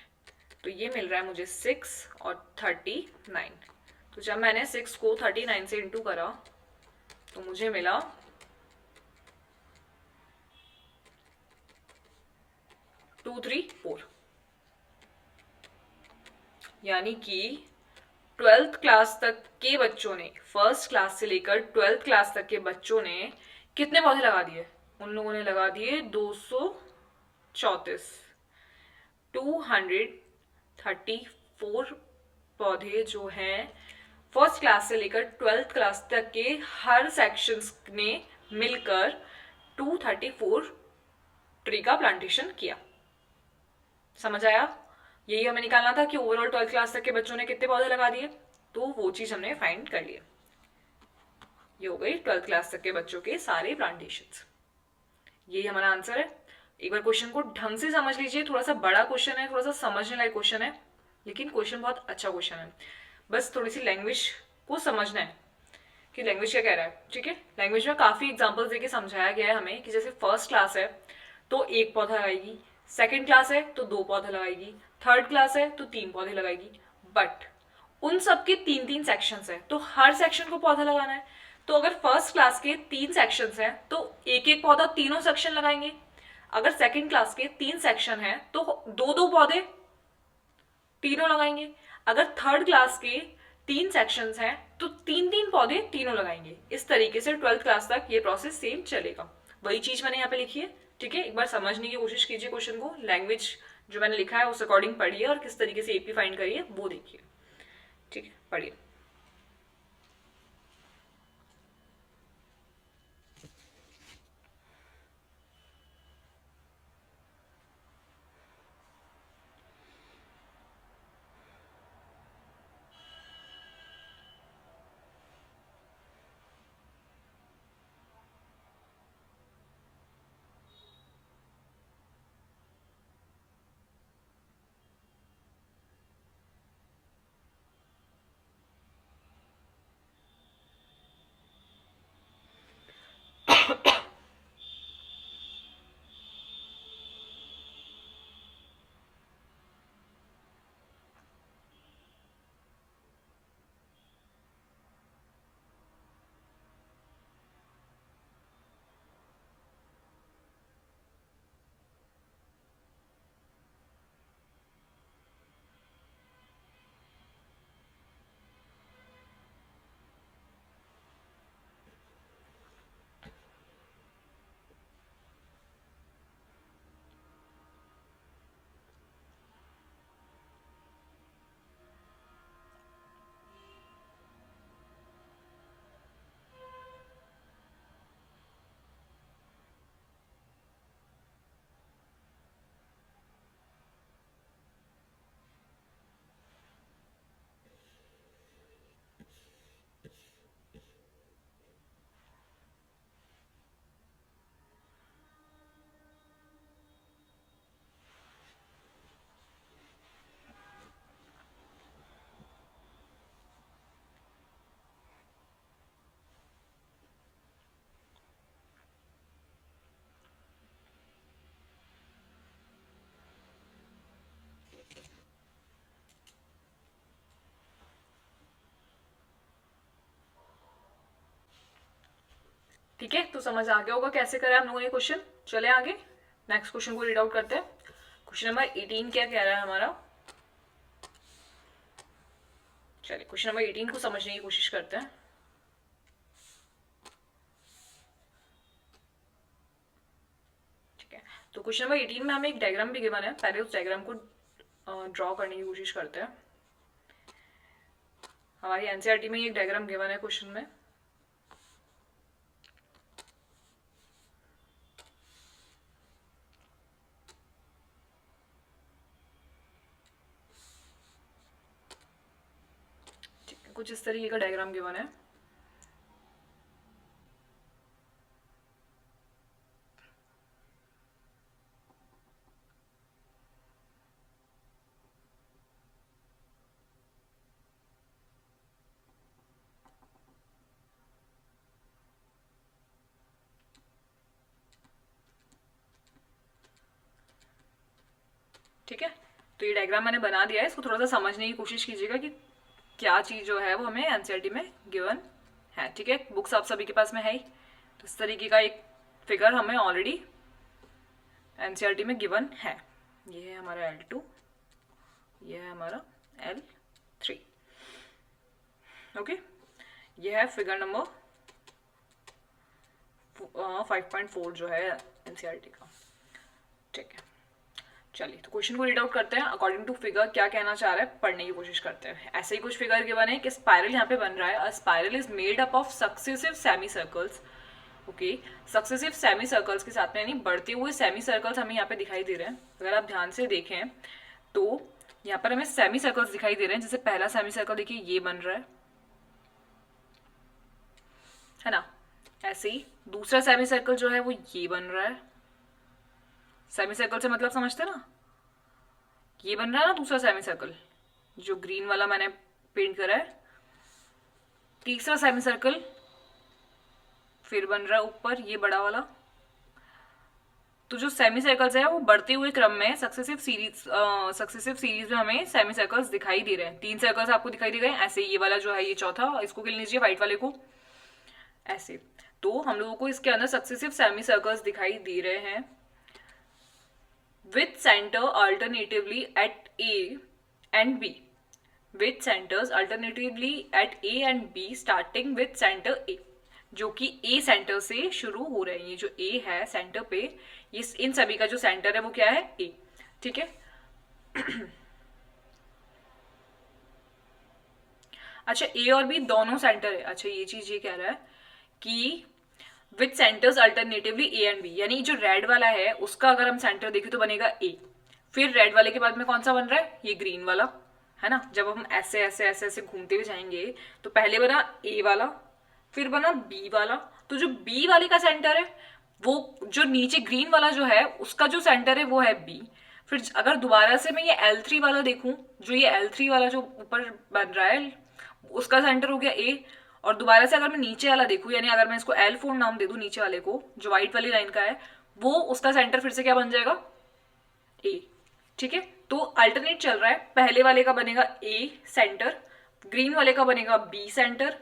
तो ये मिल रहा है मुझे 6 और 39। तो जब मैंने 6 को 39 से इंटू करा तो मुझे मिला 234। यानी कि 12th क्लास तक के बच्चों ने, फर्स्ट क्लास से लेकर 12th क्लास तक के बच्चों ने कितने पौधे लगा दिए? उन लोगों ने लगा दिए 234, 234 पौधे जो हैं फर्स्ट क्लास से लेकर 12th क्लास तक के हर सेक्शंस ने मिलकर 234 ट्री का प्लांटेशन किया। समझ आया? यही हमें निकालना था कि ओवरऑल 12th क्लास तक के बच्चों ने कितने पौधे लगा दिए, तो वो चीज हमने फाइंड कर लिया। ये हो गई 12th क्लास तक के बच्चों के सारे प्लांटेशंस। यही हमारा आंसर है। एक बार क्वेश्चन को ढंग से समझ लीजिए, थोड़ा सा बड़ा क्वेश्चन है, थोड़ा सा समझने लायक क्वेश्चन है, लेकिन क्वेश्चन बहुत अच्छा क्वेश्चन है। बस थोड़ी सी लैंग्वेज को समझना है कि लैंग्वेज क्या कह रहा है। ठीक है, लैंग्वेज में काफी एग्जाम्पल्स देके समझाया गया है हमें कि जैसे फर्स्ट क्लास है तो 1 पौधा लगाएगी, सेकेंड क्लास है तो 2 पौधा लगाएगी, थर्ड क्लास है तो 3 पौधे लगाएगी। बट उन सबके 3-3 सेक्शंस है, तो हर सेक्शन को पौधा लगाना है। तो अगर फर्स्ट क्लास के 3 सेक्शंस हैं तो एक एक पौधा तीनों सेक्शन लगाएंगे। अगर सेकंड क्लास के 3 सेक्शन हैं तो 2-2 पौधे तीनों लगाएंगे। अगर थर्ड क्लास के 3 सेक्शंस हैं तो 3-3 पौधे तीनों लगाएंगे। इस तरीके से 12th क्लास तक ये प्रोसेस सेम चलेगा। वही चीज मैंने यहाँ पे लिखी है। ठीक है, एक बार समझने की कोशिश कीजिए क्वेश्चन को, लैंग्वेज जो मैंने लिखा है उस अकॉर्डिंग पढ़िए और किस तरीके से एपी फाइंड करिए वो देखिए। ठीक है, पढ़िए। ठीक है, तो समझ आ गया होगा कैसे करें हम लोगों ने क्वेश्चन। चले आगे, नेक्स्ट क्वेश्चन को रीड आउट करते हैं। क्वेश्चन नंबर 18 क्या कह रहा है हमारा? चलिए क्वेश्चन नंबर 18 को समझने की कोशिश करते हैं। ठीक है, तो क्वेश्चन नंबर 18 में हमें एक डायग्राम भी गिवन है, पहले उस डायग्राम को ड्रॉ करने की कोशिश करते हैं। हमारी एनसीईआरटी में एक डायग्राम गिवन है क्वेश्चन में। कुछ इस तरीके का डायग्राम गिवन है। ठीक है, तो ये डायग्राम मैंने बना दिया है, इसको थोड़ा सा समझने की कोशिश कीजिएगा कि क्या चीज जो है वो हमें एनसीईआरटी में गिवन है। ठीक है, बुक्स आप सभी के पास में है ही, तो इस तरीके का एक फिगर हमें ऑलरेडी एनसीईआरटी में गिवन है। ये है हमारा L2, ये है हमारा L3। ओके, ये है फिगर नंबर 5.4 जो है एनसीईआरटी का। ठीक है, चलिए तो क्वेश्चन को रीड आउट करते हैं। अकॉर्डिंग टू फिगर क्या कहना चाह रहा है पढ़ने की कोशिश करते हैं। ऐसे ही कुछ फिगर गिवन है कि स्पाइरल यहाँ पे बन रहा है। अ spiral is made up of successive semi circles. Okay, successive semi circles के साथ में यानी बढ़ते हुए सेमी सर्कल्स हमें यहाँ पे दिखाई दे रहे हैं। अगर आप ध्यान से देखें तो यहाँ पर हमें सेमी सर्कल्स दिखाई दे रहे हैं। जैसे पहला सेमी सर्कल देखिए ये बन रहा है ना। ऐसे ही दूसरा सेमी सर्कल जो है वो ये बन रहा है। सेमी सर्कल से मतलब समझते ना, ये बन रहा है ना दूसरा सेमी सर्कल, जो ग्रीन वाला मैंने पेंट करा है। तीसरा सेमी सर्कल फिर बन रहा है ऊपर, ये बड़ा वाला। तो जो सेमी सर्कल्स है वो बढ़ते हुए क्रम में सक्सेसिव सीरीज में हमें सेमी सर्कल्स दिखाई दे रहे हैं। 3 सर्कल्स आपको दिखाई दे रहे हैं। ऐसे ये वाला जो है ये चौथा, इसको गिन लीजिए व्हाइट वाले को। ऐसे तो हम लोगों को इसके अंदर सक्सेसिव सेमी सर्कल्स दिखाई दे रहे हैं with center alternatively at A and B, with centers alternatively at A and B starting with center A, जो कि A सेंटर से शुरू हो रहे हैं। ये जो A है सेंटर पे, ये इन सभी का जो सेंटर है वो क्या है A। ठीक है अच्छा, A और B दोनों सेंटर है। अच्छा, ये चीज ये कह रहा है कि with centres alternatively A and B, यानी जो रेड वाला है उसका अगर हम सेंटर देखें तो बनेगा ए। फिर रेड वाले के बाद में कौन सा बन रहा है, ये ग्रीन वाला है ना। जब हम ऐसे ऐसे ऐसे ऐसे घूमते हुए जाएंगे तो पहले बना ए वाला, फिर बना बी वाला। तो जो बी वाले का सेंटर है वो जो नीचे ग्रीन वाला जो है उसका जो सेंटर है वो है बी। फिर अगर दोबारा से मैं ये L3 वाला देखूं, जो ये L3 वाला जो ऊपर बन रहा है उसका सेंटर हो गया ए। और दोबारा से अगर मैं नीचे वाला देखूं, यानी अगर मैं इसको L4 नाम दे दूं नीचे वाले को, जो व्हाइट वाली लाइन का है, वो उसका सेंटर फिर से क्या बन जाएगा ए। ठीक है, तो अल्टरनेट चल रहा है। पहले वाले का बनेगा ए सेंटर, ग्रीन वाले का बनेगा बी सेंटर,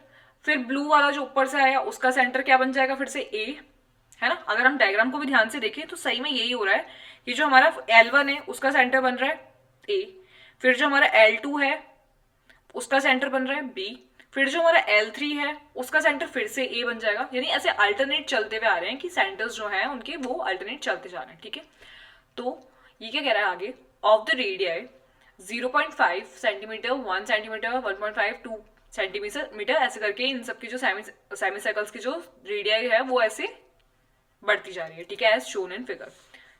फिर ब्लू वाला जो ऊपर से आया उसका सेंटर क्या बन जाएगा फिर से ए, है ना। अगर हम डायग्राम को भी ध्यान से देखें तो सही में यही हो रहा है कि जो हमारा L1 है उसका सेंटर बन रहा है ए, फिर जो हमारा L2 है उसका सेंटर बन रहा है बी, फिर जो हमारा L3 है उसका सेंटर फिर से ए बन जाएगा। यानी ऐसे अल्टरनेट चलते हुए आ रहे हैं कि सेंटर्स जो हैं उनके वो अल्टरनेट चलते जा रहे हैं। ठीक है, तो ये क्या कह रहा है आगे, of the radii 0.5 centimetre, 1 centimetre, 1.5, 2 centimetre ऐसे करके इन सबकी जो सेमी सर्कल्स की जो रेडियाई है वो ऐसे बढ़ती जा रही है। ठीक है, एज शोन इन फिगर।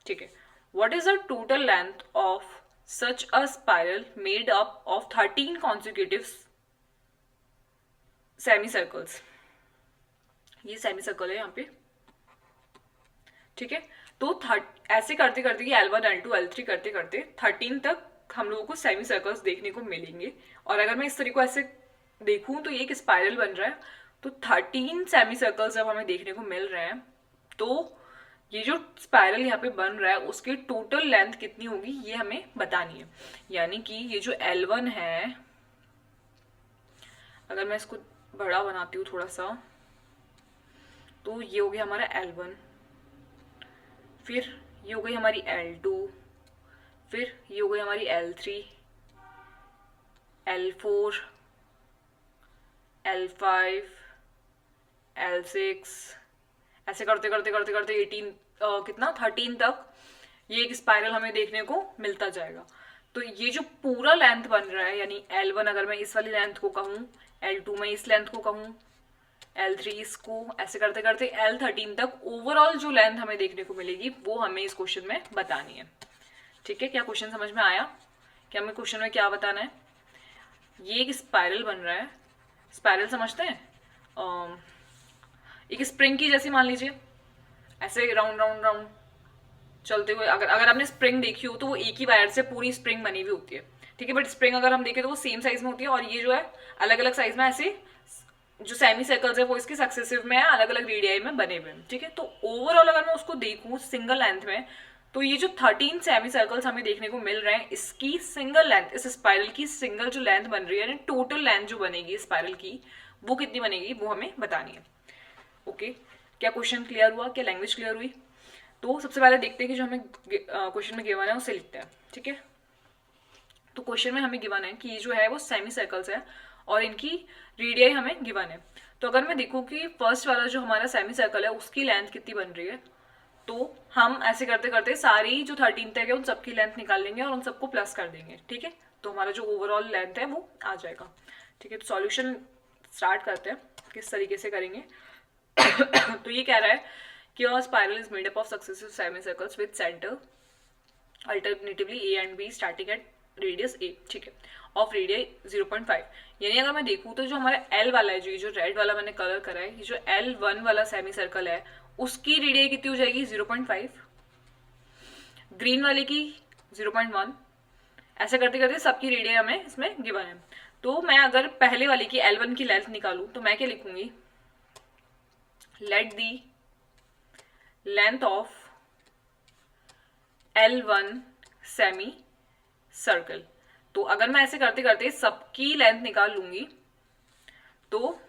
ठीक है, what is the total length of such a spiral made up of 13 consecutive semi circles. ये सेमी सर्कल है यहाँ पे। ठीक है, तो ऐसे करते करते L1, L2, L3 करते करते 13 तक हम लोगों को सेमी सर्कल्स देखने को मिलेंगे। और अगर मैं इस तरीके को ऐसे देखूं तो ये एक स्पाइरल बन रहा है, तो 13 सेमी सर्कल्स जब हमें देखने को मिल रहे हैं तो ये जो स्पाइरल यहाँ पे बन रहा है उसकी टोटल लेंथ कितनी होगी ये हमें बतानी है। यानी कि ये जो L1 है, अगर मैं इसको बड़ा बनाती हूँ थोड़ा सा, तो ये हो गया हमारा L1, फिर ये हो गई हमारी L2, फिर ये हो गई हमारी L3, L4, L5, L6, ऐसे करते करते करते करते 13 तक ये एक स्पाइरल हमें देखने को मिलता जाएगा। तो ये जो पूरा लेंथ बन रहा है, यानी L1 अगर मैं इस वाली लेंथ को कहूँ, L2 मैं इस लेंथ को कहूँ, L3 इसको, ऐसे करते करते L13 तक ओवरऑल जो लेंथ हमें देखने को मिलेगी वो हमें इस क्वेश्चन में बतानी है। ठीक है, क्या क्वेश्चन समझ में आया? क्या हमें क्वेश्चन में क्या बताना है? ये एक स्पाइरल बन रहा है स्पाइरल समझते हैं? एक स्प्रिंग की जैसी मान लीजिए, ऐसे राउंड राउंड राउंड चलते हुए, अगर अगर आपने स्प्रिंग देखी हो तो वो एक ही वायर से पूरी स्प्रिंग बनी हुई होती है, ठीक है। बट स्प्रिंग अगर हम देखें तो वो सेम साइज में होती है, और ये जो है अलग अलग साइज में ऐसे जो सेमी सर्कल्स है वो इसके सक्सेसिव में है, अलग अलग रेडियाई में बने हुए हैं, ठीक है। तो ओवरऑल अगर मैं उसको देखूं सिंगल लेंथ में, तो ये जो 13 सेमी सर्कल्स हमें देखने को मिल रहे हैं, इसकी सिंगल लेंथ, इस स्पाइरल की सिंगल जो लेंथ बन रही है, यानी टोटल लेंथ जो बनेगी स्पाइरल की, वो कितनी बनेगी वो हमें बतानी है। ओके, क्या क्वेश्चन क्लियर हुआ? क्या लैंग्वेज क्लियर हुई? तो सबसे पहले देखते हैं कि जो हमें क्वेश्चन में गिवन है उसे लिखते हैं, ठीक है। तो क्वेश्चन में हमें गिवन है कि ये जो है वो सेमी सर्कल्स है और इनकी रेडियाई हमें गिवन है। तो अगर मैं देखूं कि फर्स्ट वाला जो हमारा सेमी सर्कल है उसकी लेंथ कितनी बन रही है, तो हम ऐसे करते करते सारी जो 13 तक है उन सबकी लेंथ निकाल लेंगे और उन सबको प्लस कर देंगे, ठीक है। तो हमारा जो ओवरऑल लेंथ है वो आ जाएगा, ठीक है। तो सॉल्यूशन स्टार्ट करते हैं, किस तरीके से करेंगे। तो ये कह रहा है कि a spiral is made up of successive semicircles with center alternatively A and B starting at radius A, ठीक है, ऑफ रेडियस 0.5। यानी अगर मैं देखूँ तो जो हमारा L वाला है, जो रेड वाला मैंने कलर करा है, ये जो L1 वाला सेमी सर्कल है उसकी रेडियस कितनी हो जाएगी 0.5, ग्रीन वाले की 0.1, ऐसे करते करते सबकी रेडियस हमें इसमें गिवन है। तो मैं अगर पहले वाले की L1 की लेंथ निकालूं तो मैं क्या लिखूंगी, late the length of L1 semi circle. तो अगर मैं ऐसे करते करते सबकी लेंथ निकाल लूंगी तो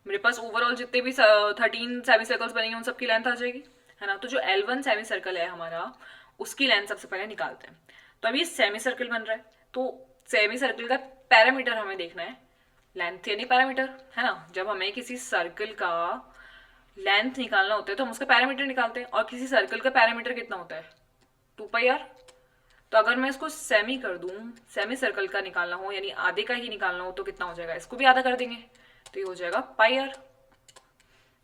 मेरे पास ओवरऑल जितने भी 13 सेमी सर्कल्स बनेंगे उन सबकी लेंथ आ जाएगी, है ना। तो जो L1 सेमी सर्कल है हमारा उसकी लेंथ सबसे पहले निकालते हैं। तो अभी सेमी सर्कल बन रहा है, तो सेमी सर्कल का पैरामीटर हमें देखना है, लेंथ यानी पैरामीटर, है ना। जब हमें किसी सर्कल का लेंथ निकालना होता है तो हम उसका पैरामीटर निकालते हैं, और किसी सर्कल का पैरामीटर कितना होता है 2πr। तो अगर मैं इसको सेमी कर दूं, सेमी सर्कल का निकालना हो यानी आधे का ही निकालना हो तो कितना हो जाएगा, इसको भी आधा कर देंगे तो ये हो जाएगा πr।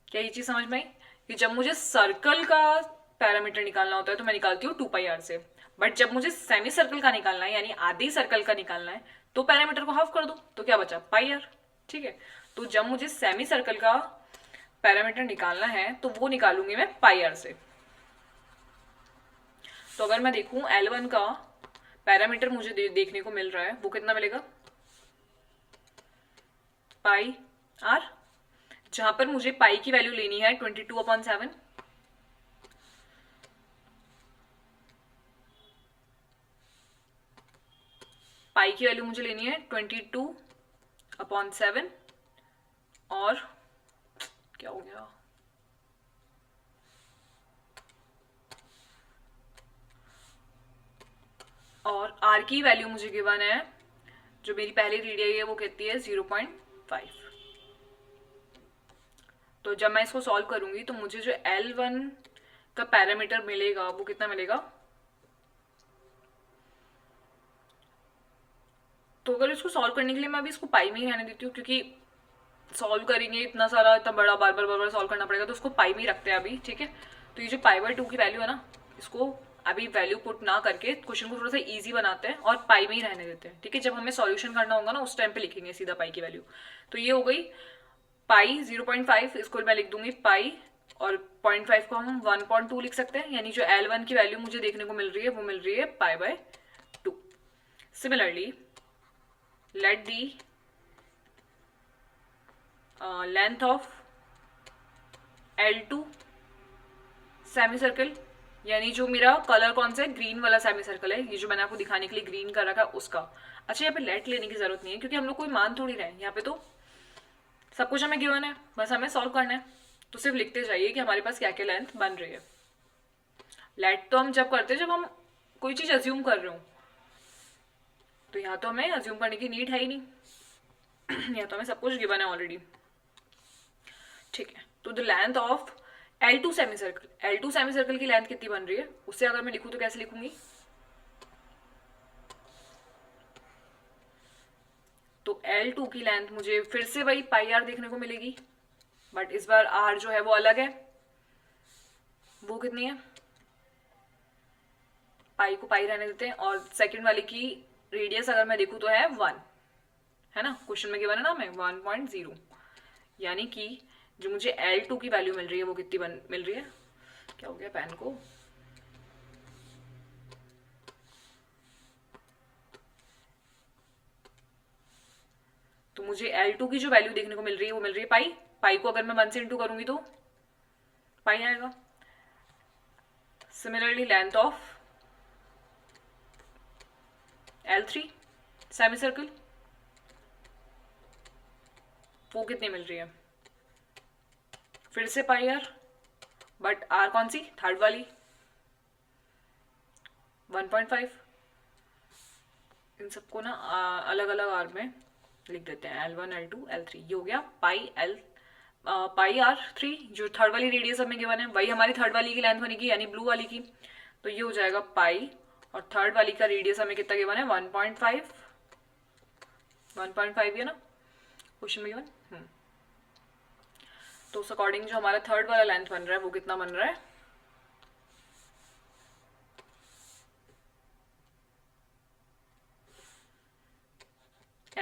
क्या ये चीज समझ में आई कि जब मुझे सर्कल का पैरामीटर निकालना होता है तो मैं निकालती हूँ 2πr से, बट जब मुझे सेमी सर्कल का निकालना है यानी आधी सर्कल का निकालना है तो पैरामीटर को हाफ कर दो तो क्या बचा πr, ठीक है। तो जब मुझे सेमी सर्कल का पैरामीटर निकालना है तो वो निकालूंगी मैं πr से। तो अगर मैं देखूं L1 का पैरामीटर मुझे देखने को मिल रहा है वो कितना मिलेगा πr, जहां पर मुझे पाई की वैल्यू लेनी है 22/7, पाई की वैल्यू मुझे लेनी है 22/7, और क्या हो गया, और r की वैल्यू मुझे गिवन है, जो मेरी पहली रेडियस है वो कहती है 0.5। तो जब मैं इसको सॉल्व करूंगी तो मुझे जो L1 का पैरामीटर मिलेगा वो कितना मिलेगा, तो अगर इसको सॉल्व करने के लिए मैं अभी इसको पाई में ही रहने देती हूँ, क्योंकि सॉल्व करेंगे इतना सारा, इतना बड़ा बार बार सॉल्व करना पड़ेगा, तो उसको पाई में ही रखते हैं अभी, ठीक है। तो ये जो π/2 की वैल्यू है ना, इसको अभी वैल्यू पुट ना करके क्वेश्चन को थोड़ा सा इजी बनाते हैं और पाई में ही रहने देते हैं, ठीक है। जब हमें सॉल्यूशन करना होगा ना उस टाइम पे लिखेंगे सीधा पाई की वैल्यू। तो ये हो गई पाई 0.5, इसको मैं लिख दूंगी पाई, और 0.5 को हम 1.2 लिख सकते हैं, यानी जो L1 की वैल्यू मुझे देखने को मिल रही है वो मिल रही है π/2। Similarly let the length of L2 semicircle, यानी जो मेरा कलर कौन सा है, ग्रीन वाला सेमी सर्कल है, ये जो मैंने आपको दिखाने के लिए ग्रीन कर रखा है उसका। अच्छा, यहाँ पे लेट लेने की जरूरत नहीं है क्योंकि हम लोग कोई मान थोड़ी रहे हैं, यहाँ पे तो सब कुछ हमें गिवन है, बस हमें सॉल्व करना है। तो सिर्फ लिखते जाइए कि हमारे पास क्या क्या लेंथ बन रही है। लेट तो हम जब करते हैं जब हम कोई चीज अज्यूम कर रहे हो, तो यहाँ तो हमें अज्यूम करने की नीड है ही नहीं, यहाँ तो हमें सब कुछ गिवन है ऑलरेडी, ठीक है। तो the length of L2 semi circle, L2 semi circle की लेंथ कितनी बन रही है उससे अगर मैं लिखूं तो कैसे लिखूंगी, तो L2 की लेंथ मुझे फिर से वही πr देखने को मिलेगी, बट इस बार r जो है वो अलग है, वो कितनी है, पाई को पाई रहने देते हैं, और सेकंड वाले की रेडियस अगर मैं देखूं तो है 1, है ना, क्वेश्चन में गिवन है ना हमें 1.0, यानी कि जो मुझे L2 की वैल्यू मिल रही है वो कितनी मिल रही है, क्या हो गया पेन को, तो मुझे L2 की जो वैल्यू देखने को मिल रही है वो मिल रही है पाई। पाई को अगर मैं 1 से इंटू करूंगी तो पाई आएगा। Similarly length of L3 semi circle, वो कितनी मिल रही है, फिर से पाई आर, बट आर कौन सी, थर्ड वाली, 1.5। इन सबको ना अलग अलग आर में लिख देते हैं, L1 L2 L3। ये हो गया पाई R3, जो थर्ड वाली रेडियस हमें गिवन है वही हमारी थर्ड वाली की लेंथ बनेगी, यानी ब्लू वाली की। तो ये हो जाएगा पाई, और थर्ड वाली का रेडियस हमें कितना गिवन है, 1.5। 1.5 है ना क्वेश्चन में गिवन। तो उस अकॉर्डिंग जो हमारा थर्ड वाला लेंथ बन रहा है वो कितना बन रहा है,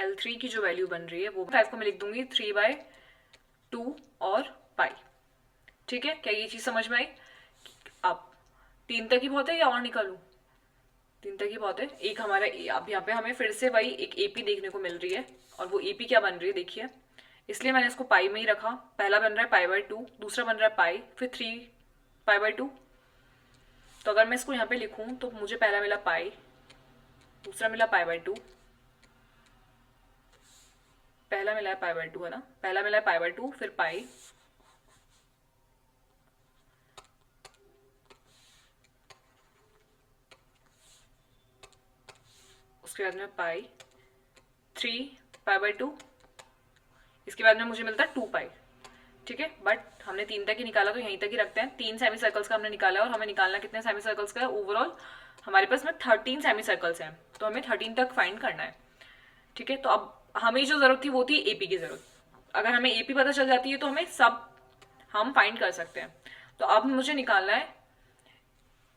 L3 की जो वैल्यू बन रही है वो 5 को मैं लिख दूंगी 3/2 और पाई। ठीक है, क्या ये चीज समझ में आई? अब 3 तक ही बहुत है या और निकालू? 3 तक ही बहुत है। एक हमारा अब यहाँ पे हमें फिर से वही एक एपी देखने को मिल रही है, और वो एपी क्या बन रही है देखिए, इसलिए मैंने इसको पाई में ही रखा। पहला बन रहा है पाई/2, दूसरा बन रहा है पाई, फिर 3 पाई/2। तो अगर मैं इसको यहाँ पे लिखूं तो मुझे पहला मिला पाई, दूसरा मिला पाई/2, पहला मिला है पाई/2 है ना, पहला मिला है पाई/2, फिर पाई, उसके बाद में पाई, 3 पाई/2, इसके बाद में मुझे मिलता है 2 पाई। ठीक है, बट हमने 3 तक ही निकाला तो यहीं तक ही रखते हैं। 3 सेमी सर्कल्स का हमने निकाला है, और हमें निकालना कितने सेमी सर्कल्स का है ओवरऑल, हमारे पास में 13 सेमी सर्कल्स हैं, तो हमें 13 तक फाइंड करना है। ठीक है, तो अब हमें जो जरूरत थी वो थी एपी की जरूरत। अगर हमें एपी पता चल जाती है तो हमें सब हम फाइंड कर सकते हैं। तो अब मुझे निकालना है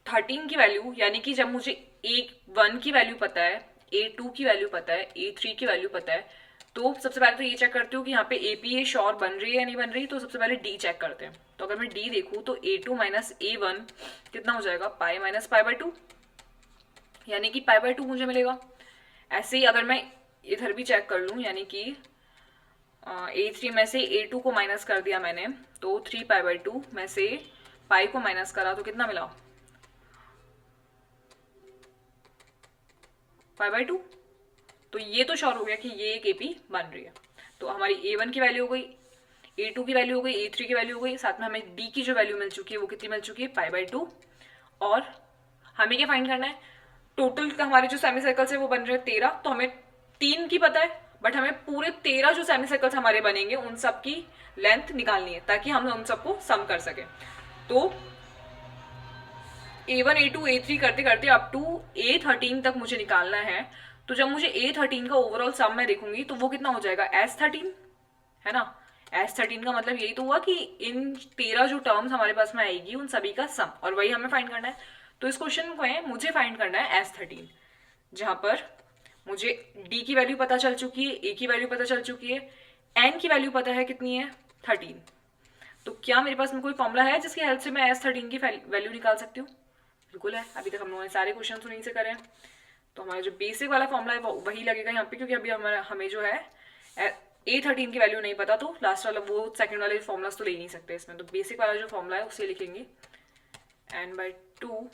13 की वैल्यू, यानी कि जब मुझे A1 की वैल्यू पता है, A2 की वैल्यू पता है, A3 की वैल्यू पता है, तो सबसे पहले तो ये चेक करती हूँ कि यहाँ पे एपी श्योर बन रही है या नहीं बन रही। तो सबसे पहले डी चेक करते हैं। तो अगर मैं डी देखूँ तो A2 माइनस A1 कितना हो जाएगा, पाई माइनस पाई/2, यानी कि पाई/2 मुझे मिलेगा। ऐसे ही अगर मैं इधर भी चेक कर लूँ, यानी कि A3 में से A2 को माइनस कर दिया मैंने, तो 3 पाई/2 में से पाई को माइनस करा तो कितना मिला, पाई/2। तो ये तो श्योर हो गया कि ये एक एपी बन रही है। तो हमारी A1 की वैल्यू हो गई, A2 की वैल्यू हो गई, A3 की वैल्यू हो गई, साथ में हमें D की जो वैल्यू मिल चुकी है वो कितनी मिल चुकी है, पाई/2। और हमें क्या फाइंड करना है, टोटल हमारे जो सेमी सर्कल्स है वो बन रहे हैं 13। तो हमें 3 की पता है, बट हमें पूरे 13 जो सेमी सर्कल्स हमारे बनेंगे उन सब की लेंथ निकालनी है, ताकि हम उन सबको सम कर सके। तो A1 A2 A3 करते करते अप टू A13 तक मुझे निकालना है। तो जब मुझे A13 का ओवरऑल सम मैं देखूंगी तो वो कितना हो जाएगा, S13, है ना। S13 का मतलब यही तो हुआ कि इन 13 जो टर्म्स हमारे पास में आएगी उन सभी का सम, और वही हमें फाइंड करना है। तो इस क्वेश्चन में मुझे फाइंड करना है S13, जहां पर मुझे D की वैल्यू पता चल चुकी है, A की वैल्यू पता चल चुकी है, N की वैल्यू पता है कितनी है, 13। तो क्या मेरे पास में कोई फॉर्मूला है जिसकी हेल्प से मैं S13 की वैल्यू निकाल सकती हूँ? बिल्कुल है। अभी तक हम लोगों ने सारे क्वेश्चन तो नहीं से करे हैं, तो हमारा जो बेसिक वाला फॉर्मूला है वो वही लगेगा यहाँ पे, क्योंकि अभी हमें जो है A13 की वैल्यू नहीं पता, तो लास्ट वाला वो सेकंड वाले फॉर्मूलाज तो ले नहीं सकते इसमें। तो बेसिक वाला जो फॉर्मूला है उसे लिखेंगे n/2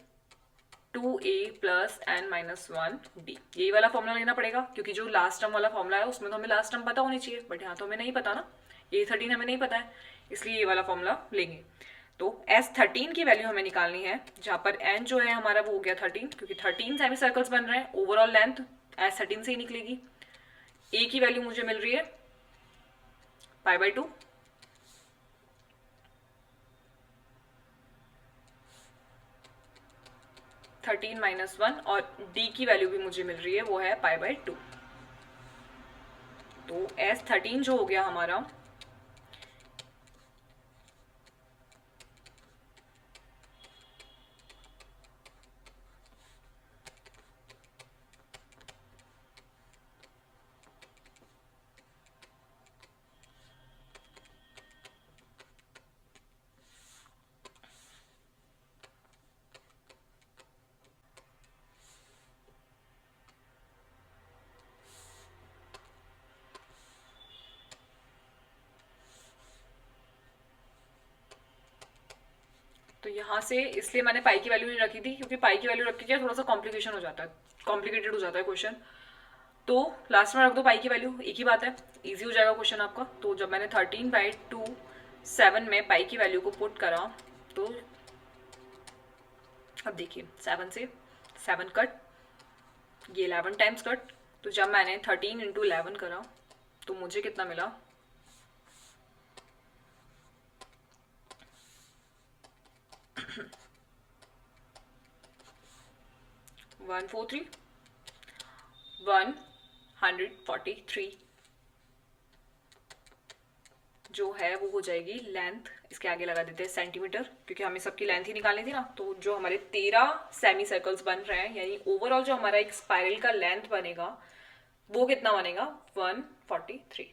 2a plus n minus 1d। यही वाला फॉर्मूला लेना पड़ेगा, क्योंकि जो लास्ट टर्म वाला फॉर्मूला है उसमें तो हमें लास्ट टर्म पता होनी चाहिए, बट यहाँ तो हमें नहीं पता ना, A13 हमें नहीं पता है, इसलिए ये वाला फॉर्मूला लेंगे। तो S13 की वैल्यू हमें निकालनी है, जहां पर n जो है हमारा वो हो गया 13, क्योंकि 13 सेमी सर्कल्स बन रहे हैं, ओवरऑल लेंथ S13 से ही निकलेगी। A की वैल्यू मुझे मिल रही है पाई/2, थर्टीन माइनस 1, और D की वैल्यू भी मुझे मिल रही है वो है पाई/2। तो S13 जो हो गया हमारा, यहाँ से इसलिए मैंने पाई की वैल्यू नहीं रखी थी, क्योंकि पाई की वैल्यू रख के क्या थोड़ा सा कॉम्प्लिकेशन हो जाता है, कॉम्प्लिकेटेड हो जाता है क्वेश्चन। तो लास्ट में रख दो पाई की वैल्यू, एक ही बात है, इजी हो जाएगा क्वेश्चन आपका। तो जब मैंने 13/2 7 में पाई की वैल्यू को पुट करा, तो अब देखिए 7 से 7 कट, ये 11 टाइम्स कट। तो जब मैंने 13 इंटू 11 करा तो मुझे कितना मिला, 143 143 जो है वो हो जाएगी लेंथ। इसके आगे लगा देते हैं सेंटीमीटर, क्योंकि हमें सबकी लेंथ ही निकालनी थी ना। तो जो हमारे 13 सेमी सर्कल्स बन रहे हैं, यानी ओवरऑल जो हमारा एक स्पाइरल का लेंथ बनेगा वो कितना बनेगा, 143।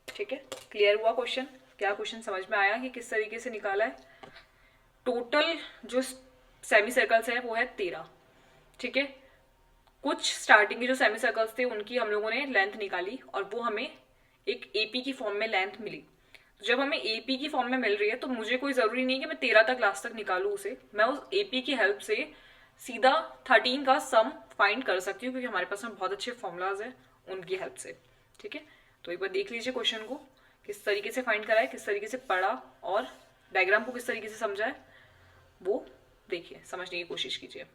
ठीक है, क्लियर हुआ क्वेश्चन? क्या क्वेश्चन समझ में आया कि किस तरीके से निकाला है? टोटल जो सेमी सर्कल्स है वो है 13। ठीक है, कुछ स्टार्टिंग के जो सेमी सर्कल्स थे उनकी हम लोगों ने लेंथ निकाली और वो हमें एक एपी की फॉर्म में लेंथ मिली। तो जब हमें एपी की फॉर्म में मिल रही है तो मुझे कोई जरूरी नहीं कि मैं 13 तक लास्ट तक निकालूं उसे, मैं उस एपी की हेल्प से सीधा 13 का सम फाइंड कर सकती हूँ, क्योंकि हमारे पास में बहुत अच्छे फॉर्मूलाज है उनकी हेल्प से। ठीक है, तो एक बार देख लीजिए क्वेश्चन को किस तरीके से फाइंड करा है, किस तरीके से पढ़ा और डायग्राम को किस तरीके से समझा है, वो देखिए, समझने की कोशिश कीजिए।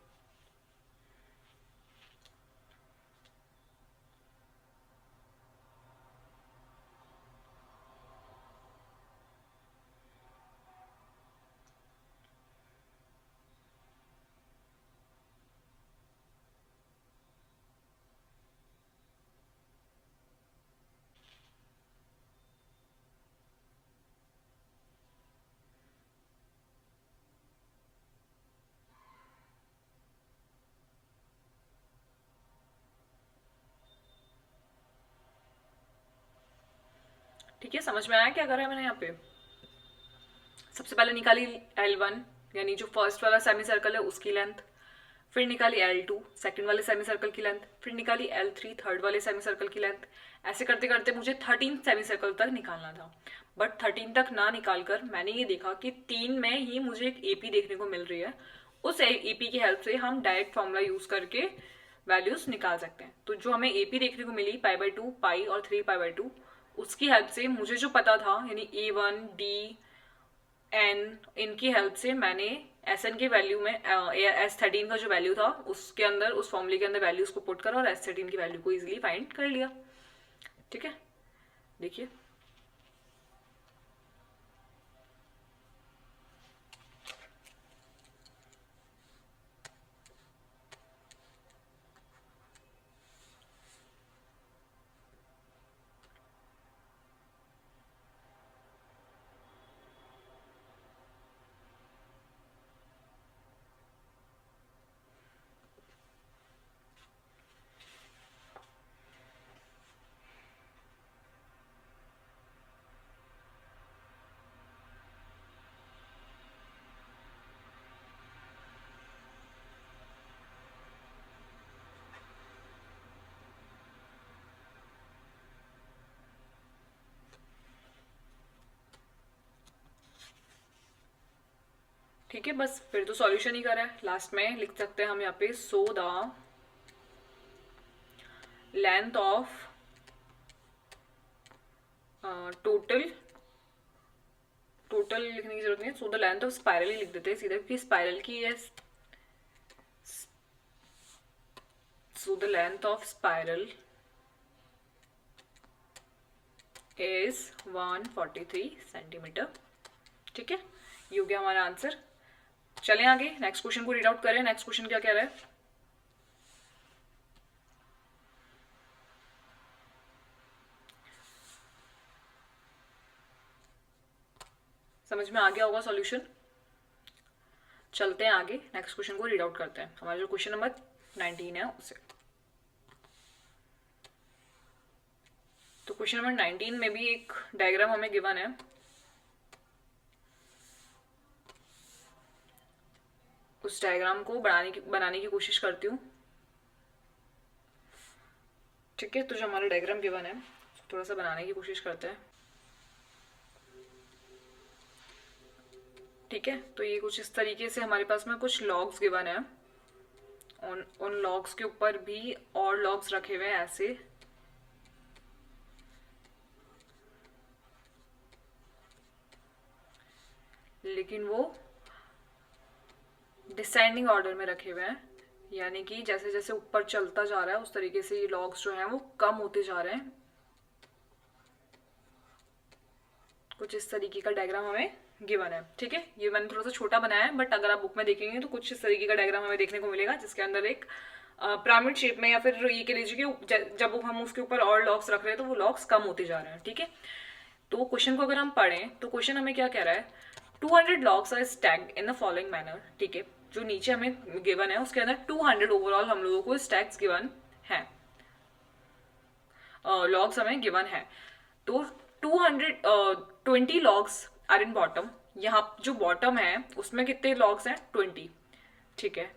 ठीक है, समझ में आया क्या करा है मैंने यहाँ पे? सबसे पहले निकाली L1 यानी जो फर्स्ट वाला सेमी सर्कल है उसकी लेंथ, फिर निकाली L2 सेकंड वाले सेमी सर्कल की लेंथ, फिर निकाली L3 थर्ड वाले सेमी सर्कल की लेंथ। ऐसे करते करते मुझे 13 सेमी सर्कल तक निकालना था, बट 13 तक ना निकाल कर मैंने ये देखा कि 3 में ही मुझे एक एपी देखने को मिल रही है। उस एपी की हेल्प से हम डायरेक्ट फॉर्मूला यूज करके वैल्यूज निकाल सकते हैं। तो जो हमें एपी देखने को मिली π/2 पाई और 3π/2, उसकी हेल्प से मुझे जो पता था यानी A1 D N, इनकी हेल्प से मैंने एस एन की वैल्यू में S13 का जो वैल्यू था उसके अंदर, उस फॉर्मूले के अंदर वैल्यूज को पुट करा और S13 की वैल्यू को इजीली फाइंड कर लिया। ठीक है, देखिए ठीक है, बस फिर तो सॉल्यूशन ही करा है। लास्ट में लिख सकते हैं हम यहाँ पे, so the length of total, total लिखने की जरूरत नहीं है, so the length of spiral ही लिख देते हैं सीधा, क्योंकि स्पाइरल की है। So the length of spiral is 143 centimetre. ठीक है, ये हो गया हमारा आंसर। चलें आगे, नेक्स्ट क्वेश्चन को रीड आउट करें। नेक्स्ट क्वेश्चन क्या कह रहा है? समझ में आ गया होगा सॉल्यूशन। चलते हैं आगे, नेक्स्ट क्वेश्चन को रीड आउट करते हैं। हमारा जो क्वेश्चन नंबर 19 है उसे, तो क्वेश्चन नंबर 19 में भी एक डायग्राम हमें गिवन है। उस डायग्राम को बनाने की कोशिश करती हूँ। ठीक है, तो जो हमारा डायग्राम गिवन है थोड़ा सा बनाने की कोशिश करते हैं। ठीक है, तो ये कुछ इस तरीके से हमारे पास में कुछ लॉग्स गिवन है। उन लॉग्स के ऊपर भी और लॉग्स रखे हुए हैं ऐसे, लेकिन वो डिसेंडिंग ऑर्डर में रखे हुए हैं, यानी कि जैसे जैसे ऊपर चलता जा रहा है उस तरीके से ये लॉग्स जो हैं वो कम होते जा रहे हैं। कुछ इस तरीके का डायग्राम हमें गिवन है। ठीक है, ये मैंने थोड़ा सा छोटा बनाया है, बट अगर आप बुक में देखेंगे तो कुछ इस तरीके का डायग्राम हमें देखने को मिलेगा, जिसके अंदर एक पिरामिड शेप में, या फिर ये कह लीजिए कि जब हम उसके ऊपर और लॉक्स रख रहे हैं तो वो लॉक्स कम होते जा रहे हैं। ठीक है, तो क्वेश्चन को अगर हम पढ़ें तो क्वेश्चन हमें क्या कह रहा है, 200 logs are stacked in the following manner. ठीक है, जो नीचे हमें गिवन है उसके अंदर 200 ओवरऑल हम लोगों को स्टैक्स गिवन है, लॉग्स हमें गिवन है। तो 220 लॉग्स आर इन बॉटम, यहाँ जो बॉटम है उसमें कितने लॉग्स हैं, 20। ठीक है,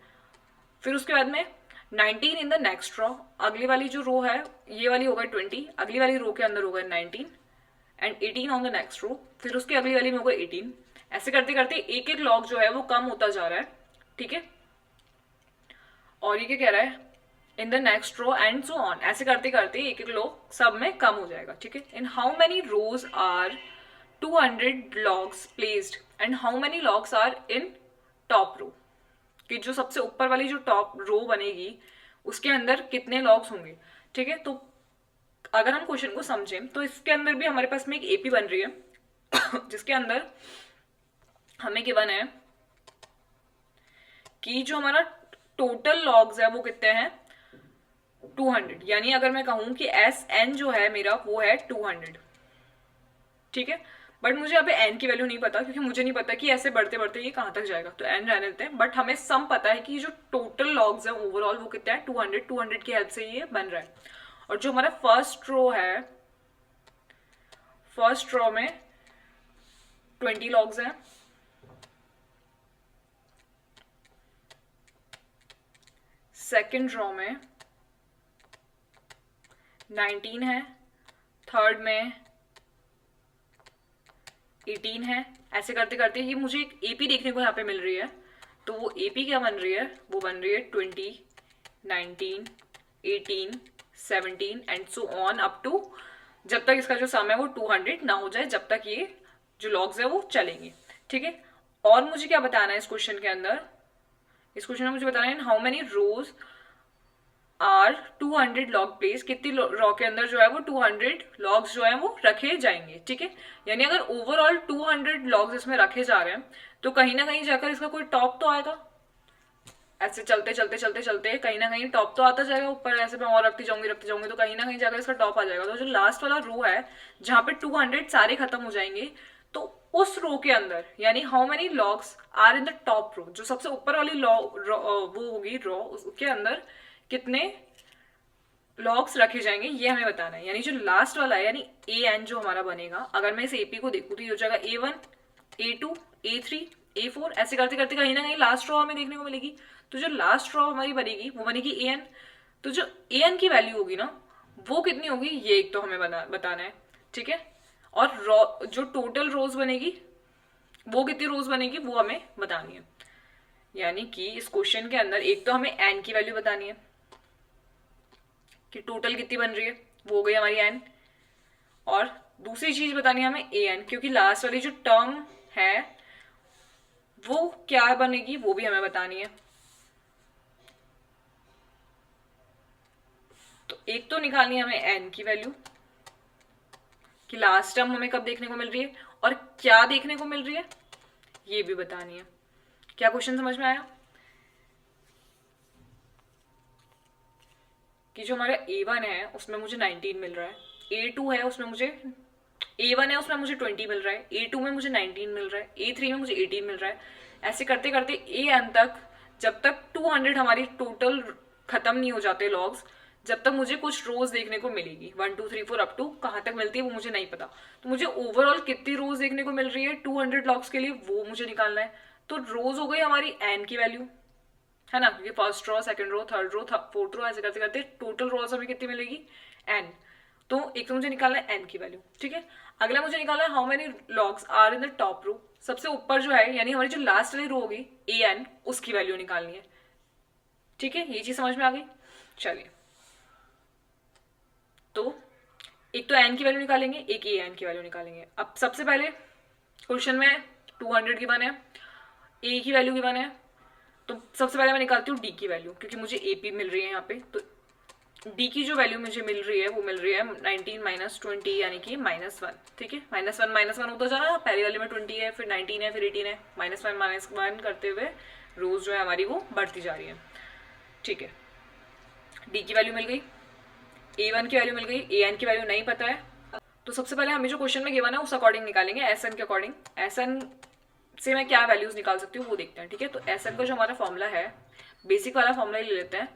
फिर उसके बाद में 19 इन द नेक्स्ट रो, अगली वाली जो रो है ये वाली होगा 20, अगली वाली रो के अंदर होगा 19, and 18 on the next row, फिर उसके अगली वाली में होगा 18। ऐसे करते करते एक एक लॉग जो है वो कम होता जा रहा है। ठीक है, और ये क्या कह रहा है, in the next row and so on, ऐसे करते करते एक एक लो सब में कम हो जाएगा। ठीक है, in how many rows are 200 logs placed and how many logs are in top row, कि जो सबसे ऊपर वाली जो टॉप रो बनेगी उसके अंदर कितने लॉग्स होंगे। ठीक है, तो अगर हम क्वेश्चन को समझें तो इसके अंदर भी हमारे पास में एक एपी बन रही है जिसके अंदर हमें गिवन है कि जो हमारा टोटल लॉग्स है वो कितने हैं, 200। यानी अगर मैं कहूं कि एस एन जो है मेरा वो है 200। ठीक है, बट मुझे यहाँ पे एन की वैल्यू नहीं पता, क्योंकि मुझे नहीं पता कि ऐसे बढ़ते बढ़ते ये कहां तक जाएगा, तो एन रहने देते हैं। बट हमें सम पता है कि जो टोटल लॉग्स है ओवरऑल वो कितना है, 200। 200 की हेल्प से ये बन रहा है। और जो हमारा फर्स्ट रो है, फर्स्ट रो में 20 लॉग्स हैं, सेकेंड रो में 19 है, थर्ड में 18 है। ऐसे करते करते ये मुझे एक एपी देखने को यहाँ पे मिल रही है, तो वो एपी क्या बन रही है, वो बन रही है 20, 19, 18, 17 and so on up to, जब तक इसका जो सम है वो 200 ना हो जाए, जब तक ये जो लॉग्स है वो चलेंगे। ठीक है, और मुझे क्या बताना है इस क्वेश्चन के अंदर, इस क्वेश्चन में मुझे बताना है how many rows are 200 log place, कितनी रो के अंदर जो है वो 200 लॉग्स जो है वो रखे जाएंगे। ठीक है, यानी अगर ओवरऑल 200 लॉग्स इसमें रखे जा रहे हैं तो कहीं ना कहीं जाकर इसका कोई टॉप तो आएगा। ऐसे चलते चलते चलते चलते कहीं ना कहीं टॉप तो आता जाएगा ऊपर, ऐसे मैं और रखती जाऊंगी तो कहीं ना कहीं जाकर इसका टॉप आ जाएगा। तो जो लास्ट वाला रो है जहां पे 200 सारे खत्म हो जाएंगे, तो उस रो के अंदर यानी how many logs are in the top row, जो सबसे ऊपर वाली वो होगी रो, उसके अंदर कितने लॉग्स रखे जाएंगे ये हमें बताना है। यानी जो लास्ट वाला है यानी ए एन जो हमारा बनेगा, अगर मैं इस एपी को देखूं तो ये हो जाएगा A1, A2, A3, A4, ऐसे करते करते कहीं ना कहीं लास्ट रो हमें देखने को मिलेगी। तो जो लास्ट रो हमारी बनेगी वो बनेगी AN। तो जो AN की वैल्यू होगी ना वो कितनी होगी, ये एक तो हमें बताना है। ठीक है, और रो जो टोटल रोज बनेगी वो कितनी रोज बनेगी वो हमें बतानी है। यानी कि इस क्वेश्चन के अंदर एक तो हमें एन की वैल्यू बतानी है कि टोटल कितनी बन रही है, वो हो गई हमारी एन, और दूसरी चीज बतानी है हमें ए एन, क्योंकि लास्ट वाली जो टर्म है वो क्या बनेगी वो भी हमें बतानी है। तो एक तो निकालनी है हमें एन की वैल्यू कि लास्ट टर्म हमें कब देखने को मिल रही है और क्या देखने को मिल रही है ये भी बतानी है। क्या क्वेश्चन समझ में आया कि जो हमारा A1 है उसमें मुझे 19 मिल रहा है, A2 है उसमें मुझे A1 है उसमें मुझे 20 मिल रहा है, A2 में मुझे 19 मिल रहा है, A3 में मुझे 18 मिल रहा है। ऐसे करते करते AN तक, जब तक 200 हमारी टोटल खत्म नहीं हो जाते लॉग्स, जब तक मुझे कुछ रोज देखने को मिलेगी 1 2 3 4 अप टू कहाँ तक मिलती है वो मुझे नहीं पता। तो मुझे ओवरऑल कितनी रोज देखने को मिल रही है 200 लॉग्स के लिए वो मुझे निकालना है। तो रोज हो गई हमारी एन की वैल्यू, है ना, क्योंकि first row, second row, third row, fourth row, ऐसे करते करते टोटल रोज हमें कितनी मिलेगी एन। तो एक तो मुझे निकालना है एन की वैल्यू। ठीक है, अगला मुझे निकालना है how many logs are in the top row. सबसे ऊपर जो है यानी हमारी जो लास्ट वाली रो होगी ए एन, उसकी वैल्यू निकालनी है। ठीक है, ये चीज समझ में आ गई। चलिए, तो एक तो एन की वैल्यू निकालेंगे, एक ए एन की वैल्यू निकालेंगे। अब सबसे पहले क्वेश्चन में 200 गिवन है, ए की वैल्यू गिवन है, तो सबसे पहले मैं निकालती हूँ डी की वैल्यू, क्योंकि मुझे एपी मिल रही है यहाँ पे। तो डी की जो वैल्यू मुझे मिल रही है वो मिल रही है 19 माइनस 20 यानी कि -1। ठीक है, -1 होता जा रहा है, पहली वाले में 20 है, फिर 19 है, फिर 18 है, -1 करते हुए रोज जो है हमारी वो बढ़ती जा रही है। ठीक है, डी की वैल्यू मिल गई, A1 की वैल्यू मिल गई, AN की वैल्यू नहीं पता है। तो सबसे पहले हमें जो क्वेश्चन में गिवन है उस अकॉर्डिंग निकालेंगे, SN के अकॉर्डिंग। SN से मैं क्या वैल्यूज निकाल सकती हूँ वो देखते हैं। ठीक है, तो SN का जो हमारा फॉर्मूला है, बेसिक वाला फॉर्मूला ले लेते हैं,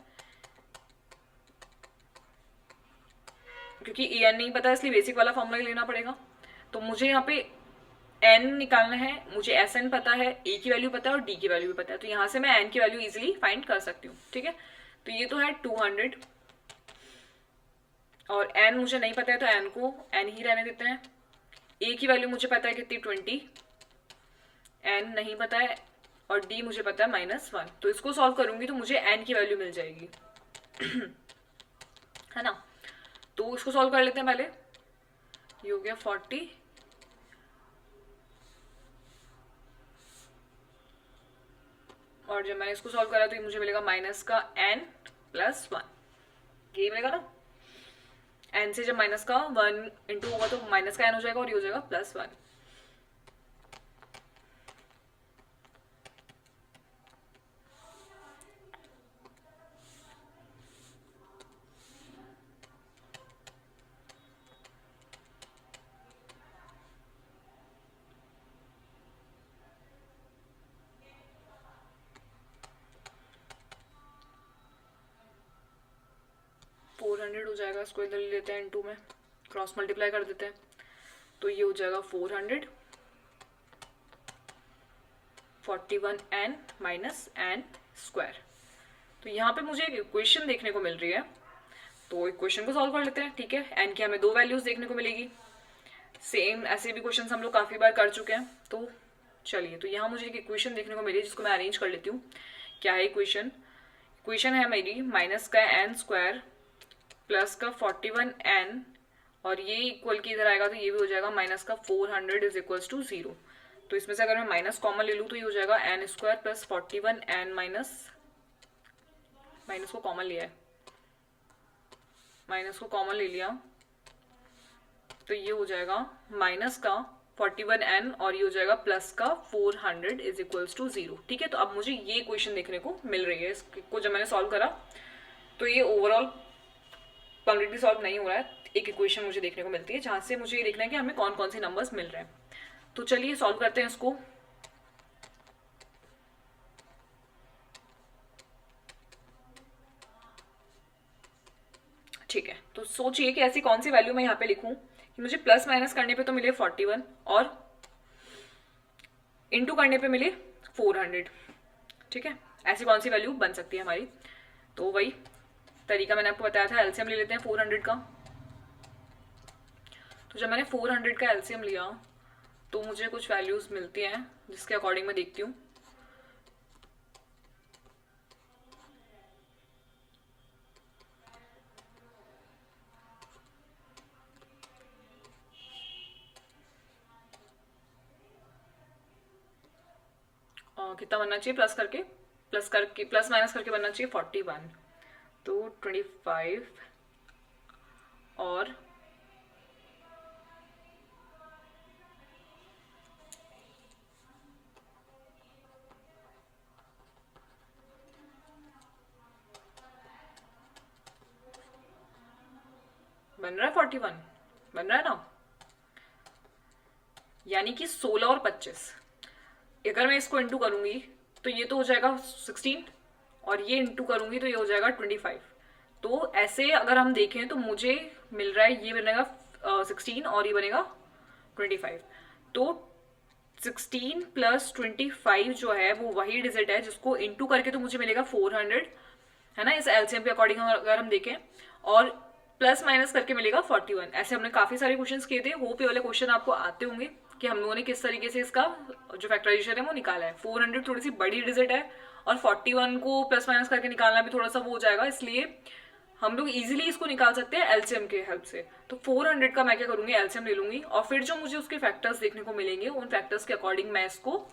क्योंकि AN नहीं पता है इसलिए बेसिक वाला फॉर्मूला ही लेना पड़ेगा। तो मुझे यहाँ पे N निकालना है, मुझे SN पता है, A की वैल्यू पता है और D की वैल्यू भी पता है, तो यहाँ से मैं N की वैल्यू इजिली फाइंड कर सकती हूँ। ठीक है, तो ये तो है 200 और n मुझे नहीं पता है तो n को n ही रहने देते हैं। a की वैल्यू मुझे पता है कितनी 20, n नहीं पता है और d मुझे पता है -1। तो इसको सॉल्व करूंगी तो मुझे n की वैल्यू मिल जाएगी है ना। तो इसको सॉल्व कर लेते हैं पहले। ये हो गया 40 और जब मैंने इसको सॉल्व करा तो ये मुझे मिलेगा माइनस का n प्लस 1, यही मिलेगा ना। n से जब माइनस का 1 इंटू होगा तो माइनस का n हो जाएगा और ये हो जाएगा +1। हो जाएगा, इसको इधर ले लेते हैं, इनटू में क्रॉस मल्टीप्लाई कर देते हैं, तो ये हो जाएगा 400 41n माइनस n स्क्वायर। तो यहाँ पे मुझे एक इक्वेशन देखने को मिल रही है, तो इक्वेशन को सॉल्व कर लेते हैं। ठीक है, n की हमें 2 वैल्यूज देखने को मिलेगी। सेम ऐसे भी क्वेश्चन हम लोग काफी बार कर चुके हैं। तो चलिए, तो यहाँ मुझे एक इक्वेशन देखने को मिली जिसको मैं अरेंज कर लेती हूँ। क्या है इक्वेशन? इक्वेशन है मेरी माइनस का n स्क्वायर प्लस का 41n और ये इक्वल की इधर आएगा तो ये भी हो जाएगा माइनस का 400 इज इक्वल्स टू 0। तो इसमें से अगर मैं माइनस कॉमन ले लूँ तो ये हो जाएगा n square plus 41n minus को कॉमन लिया है, माइनस को कॉमन ले लिया तो ये हो जाएगा माइनस का 41n और ये हो जाएगा प्लस का 400 इज इक्वल्स टू 0। ठीक है, तो अब मुझे ये इक्वेशन देखने को मिल रही है। इसको जब मैंने सॉल्व करा तो ये ओवरऑल कंप्लीटली सॉल्व नहीं हो रहा है, एक इक्वेशन मुझे देखने को मिलती है जहां से मुझे ये देखना है कि हमें कौन कौन से नंबर्स मिल रहे हैं। तो चलिए सॉल्व करते हैं इसको। ठीक है, तो सोचिए कि ऐसी कौन सी वैल्यू मैं यहाँ पे लिखूं कि मुझे प्लस माइनस करने पे तो मिले 41 और इनटू करने पे मिले 400। ठीक है, ऐसी कौन सी वैल्यू बन सकती है हमारी? तो वही तरीका मैंने आपको बताया था, एलसीएम ले लेते हैं 400 का। तो जब मैंने 400 का एलसीएम लिया तो मुझे कुछ वैल्यूज मिलती हैं जिसके अकॉर्डिंग मैं देखती हूँ। कितना बनना चाहिए? प्लस माइनस करके बनना चाहिए 41। तो 25 और बन रहा है 41, बन रहा है ना, यानी कि 16 और 25। अगर मैं इसको इंटू करूंगी तो ये तो हो जाएगा 16 और ये इंटू करूंगी तो ये हो जाएगा 25। तो ऐसे अगर हम देखें तो मुझे मिल रहा है ये बनेगा 16 और ये बनेगा 25। तो 16 प्लस 25 जो है वो वही डिजिट है जिसको इंटू करके तो मुझे मिलेगा 400, है ना, इस एलसीएम के अकॉर्डिंग अगर हम देखें। और प्लस माइनस करके मिलेगा 41। ऐसे हमने काफी सारे क्वेश्चंस किए थे, होप ये वाले क्वेश्चन आपको आते होंगे कि हम लोगों ने किस तरीके से इसका जो फैक्टराइजेशन है वो निकाला है। 400 थोड़ी सी बड़ी डिजिट है और 41 को प्लस माइनस करके निकालना भी थोड़ा सा वो हो जाएगा, इसलिए हम लोग इजीली इसको निकाल सकते हैं एलसीएम के हेल्प से। तो 400 का मैं क्या करूंगी, एलसीएम ले लूंगी और फिर जो मुझे उसके फैक्टर्स देखने को मिलेंगे उन फैक्टर्स के अकॉर्डिंग मैं इसको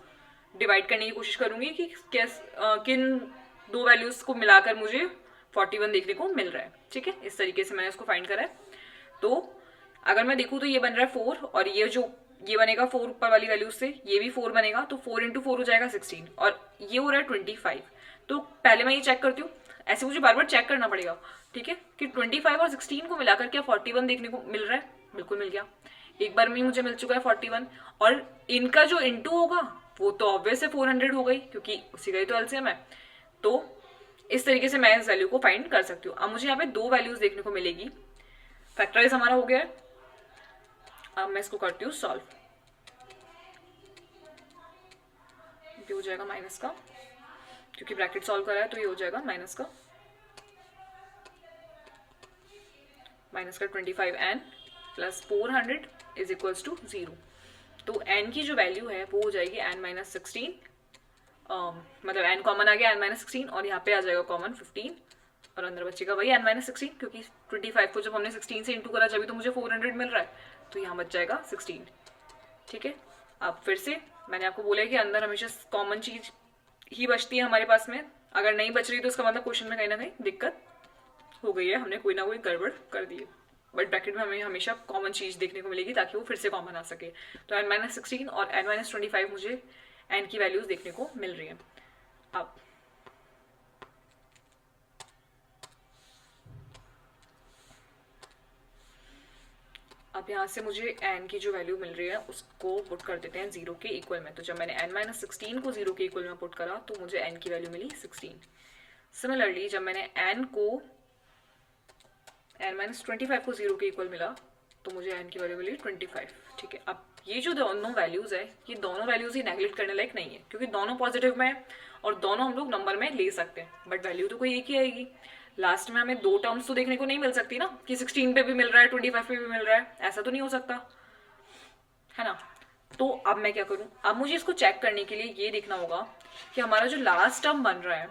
डिवाइड करने की कोशिश करूंगी कि किन दो वैल्यूज को मिलाकर मुझे 41 देखने को मिल रहा है। ठीक है, इस तरीके से मैंने इसको फाइंड करा है। तो अगर मैं देखूँ तो ये बन रहा है 4 और ये बनेगा 4 ऊपर वाली वैल्यू से, ये भी 4 बनेगा, तो 4 इंटू 4 हो जाएगा 16 और ये हो रहा है 25। तो पहले मैं ये चेक करती हूँ, ऐसे मुझे बार बार चेक करना पड़ेगा, ठीक है, कि 25 और 16 को मिलाकर क्या 41 देखने को मिल रहा है। बिल्कुल मिल गया, एक बार में मुझे मिल चुका है 41 और इनका जो इंटू होगा वो तो ऑब्वियस है 400 हो गई क्योंकि उसी का ही तो एलसीएम है। तो इस तरीके से मैं इस वैल्यू को फाइंड कर सकती हूँ। अब मुझे यहाँ पे दो वैल्यूज देखने को मिलेगी, फैक्टराइज हमारा हो गया है। अब मैं इसको करती हूँ सॉल्व, ये हो जाएगा माइनस का, क्योंकि ब्रैकेट सॉल्व करा है तो ये हो जाएगा माइनस का 25n plus 400 is equals to 0। तो n की जो वैल्यू है वो हो जाएगी n माइनस 16, मतलब n कॉमन आ गया n माइनस 16 और यहाँ पे आ जाएगा कॉमन 15 और अंदर बचेगा वही n माइनस 16 क्योंकि 25 को जब हमने 16 से इंटू करा जब तो मुझे 400 मिल रहा है, तो यहाँ बच जाएगा 16। ठीक है, अब फिर से मैंने आपको बोला है कि अंदर हमेशा कॉमन चीज ही बचती है हमारे पास में, अगर नहीं बच रही तो इसका मतलब क्वेश्चन में कहीं ना कहीं दिक्कत हो गई है, हमने कोई ना कोई गड़बड़ कर दी है। बट ब्रैकेट में हमें हमेशा कॉमन चीज देखने को मिलेगी ताकि वो फिर से कॉमन आ सके। तो n माइनस 16 और n माइनस 25 मुझे n की वैल्यूज देखने को मिल रही है। अब यहाँ से मुझे n की जो वैल्यू मिल रही है उसको पुट कर देते हैं 0 के इक्वल में। तो जब मैंने n माइनस 16 को 0 के इक्वल में पुट करा तो मुझे n की वैल्यू मिली 16। सिमिलरली जब मैंने n माइनस 25 को 0 के इक्वल मिला तो मुझे n की वैल्यू मिली 25। ठीक है, अब ये जो दोनों वैल्यूज है ये दोनों वैल्यूज ही नेगलेक्ट करने लायक नहीं है क्योंकि दोनों पॉजिटिव में है और दोनों हम लोग नंबर में ले सकते हैं, बट वैल्यू तो कोई एक ही आएगी। लास्ट में हमें दो टर्म्स तो देखने को नहीं मिल सकती ना कि 16 पे भी मिल रहा है 25 पे भी मिल रहा है, ऐसा तो नहीं हो सकता है ना। तो अब मैं क्या करूं, अब मुझे इसको चेक करने के लिए ये देखना होगा कि हमारा जो लास्ट टर्म बन रहा है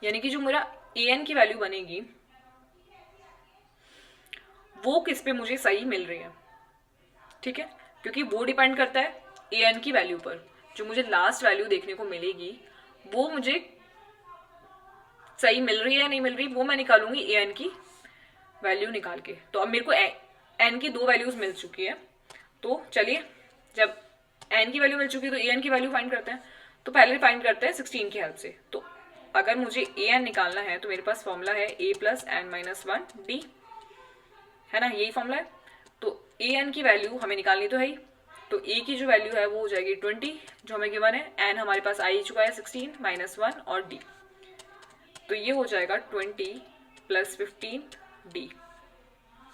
यानी कि जो मेरा an की वैल्यू बनेगी वो किस पे मुझे सही मिल रही है। ठीक है, क्योंकि वो डिपेंड करता है an की वैल्यू पर। जो मुझे लास्ट वैल्यू देखने को मिलेगी वो मुझे सही मिल रही है या नहीं मिल रही वो मैं निकालूंगी an की वैल्यू निकाल के। तो अब मेरे को n की दो वैल्यूज मिल चुकी है, तो चलिए जब n की वैल्यू मिल चुकी है तो an की वैल्यू फाइंड करते हैं। तो पहले फाइंड करते हैं 16 की हेल्प से। तो अगर मुझे an निकालना है तो मेरे पास फॉर्मूला है a plus n minus 1 d, है ना, यही फॉर्मूला है। तो an की वैल्यू हमें निकालनी तो है ही, तो a की जो वैल्यू है वो हो जाएगी 20 जो हमें गिवन है, n हमारे पास आ ही चुका है 16 माइनस 1 और d, तो ये हो जाएगा 20 प्लस 15 d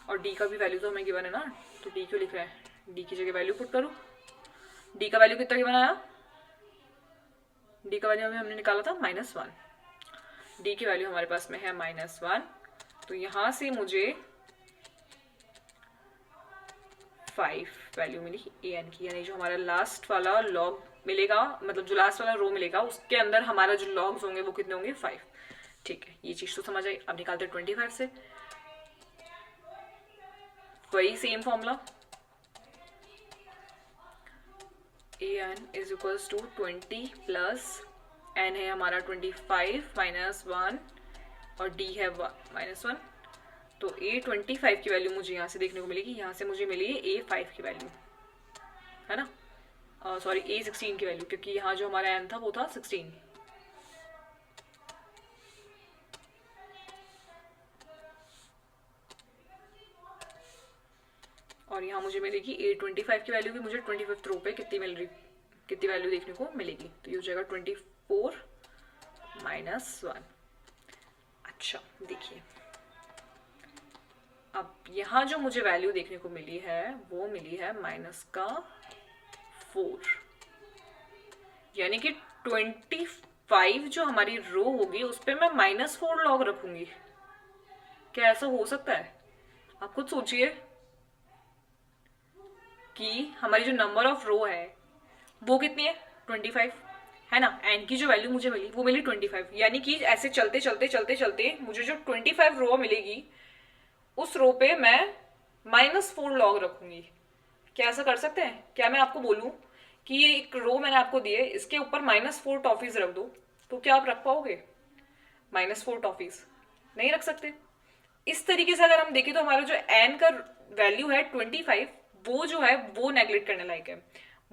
और d का भी वैल्यू तो हमें गिवन है ना, तो d क्यों लिख रहे हैं, d की जगह वैल्यू पुट करो। d का वैल्यू कितना गिवन आया, d का वैल्यू हमने निकाला था -1, d की वैल्यू हमारे पास में है -1। तो यहां से मुझे 5 वैल्यू मिली an की, यानी जो हमारा लास्ट वाला लॉग मिलेगा, मतलब जो लास्ट वाला रो मिलेगा उसके अंदर हमारा जो लॉग्स होंगे वो कितने होंगे 5। ठीक है, ये चीज तो समझ आई। अब निकालते 25 से, वही same formula an is equals to 20 plus n है हमारा 25 माइनस 1 और d है -1। तो a25 की वैल्यू मुझे यहाँ से देखने को मिलेगी, यहाँ से मुझे मिली है a5 की वैल्यू, है ना, सॉरी a16 की वैल्यू, क्योंकि यहाँ जो हमारा n था वो था 16। और यहाँ मुझे मिलेगी a25 की वैल्यू भी मुझे 25th रो पे कितनी मिल रही, कितनी वैल्यू देखने को मिलेगी, तो ये हो जाएगा 24 माइनस 1। अच्छा देखिए, अब यहाँ जो मुझे वैल्यू देखने को मिली है वो मिली है -4, यानी कि 25 जो हमारी रो होगी उस पर मैं -4 लॉग रखूंगी। क्या ऐसा हो सकता है? आप खुद सोचिए कि हमारी जो नंबर ऑफ रो है वो कितनी है, 25, है ना। एन की जो वैल्यू मुझे मिली वो मिली 25, यानी कि ऐसे चलते चलते चलते चलते मुझे जो 25 रो मिलेगी उस रो पे मैं -4 लॉग रखूंगी। क्या ऐसा कर सकते हैं? क्या मैं आपको बोलूं कि ये एक रो मैंने आपको दी है, इसके ऊपर -4 टॉफीज रख दो, तो क्या आप रख पाओगे -4 टॉफीज? नहीं रख सकते। इस तरीके से अगर हम देखें तो हमारा जो एन का वैल्यू है 25, वो जो है वो नेग्लेक्ट करने लायक है।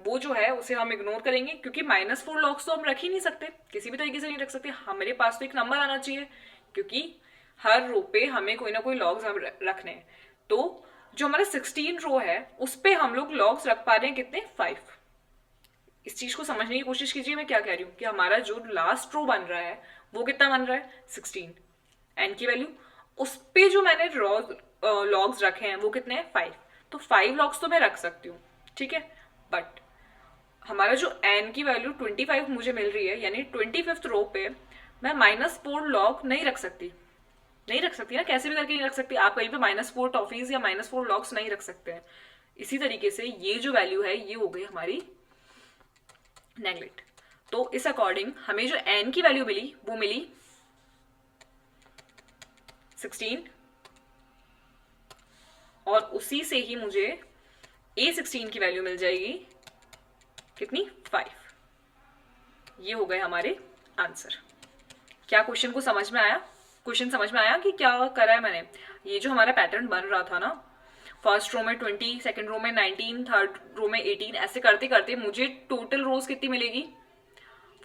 वो जो है उसे हम इग्नोर करेंगे, क्योंकि -4 लॉग्स तो हम रख ही नहीं सकते, किसी भी तरीके से नहीं रख सकते। हमारे पास तो एक नंबर आना चाहिए, क्योंकि हर रो पे हमें कोई ना कोई लॉग्स हम रखने हैं। तो जो हमारा 16 रो है उस पे हम लोग लॉग्स रख पा रहे हैं कितने, 5। इस चीज को समझने की कोशिश कीजिए मैं क्या कह रही हूँ, कि हमारा जो लास्ट रो बन रहा है वो कितना बन रहा है, 16। एन की वैल्यू उस पे जो मैंने लॉग्स रखे हैं वो कितने हैं, 5। तो 5 लॉग्स तो मैं रख सकती हूँ, ठीक है। बट हमारा जो एन की वैल्यू 25 मुझे मिल रही है, यानी 25th रो पे मैं -4 लॉग नहीं रख सकती। नहीं रख सकती ना, कैसे भी करके नहीं रख सकती। आप कहीं पे -4 टॉफीज या -4 लॉग्स नहीं रख सकते हैं। इसी तरीके से ये जो वैल्यू है ये हो गई हमारी नेग्लेक्ट। तो इस अकॉर्डिंग हमें जो एन की वैल्यू मिली वो मिली 16, और उसी से ही मुझे A16 की वैल्यू मिल जाएगी कितनी, 5। ये हो गए हमारे आंसर। क्या क्वेश्चन को समझ में आया? क्वेश्चन समझ में आया कि क्या करा है मैंने? ये जो हमारा पैटर्न बन रहा था ना, फर्स्ट रो में 20, सेकंड रो में 19, थर्ड रो में 18, ऐसे करते करते मुझे टोटल रोज कितनी मिलेगी,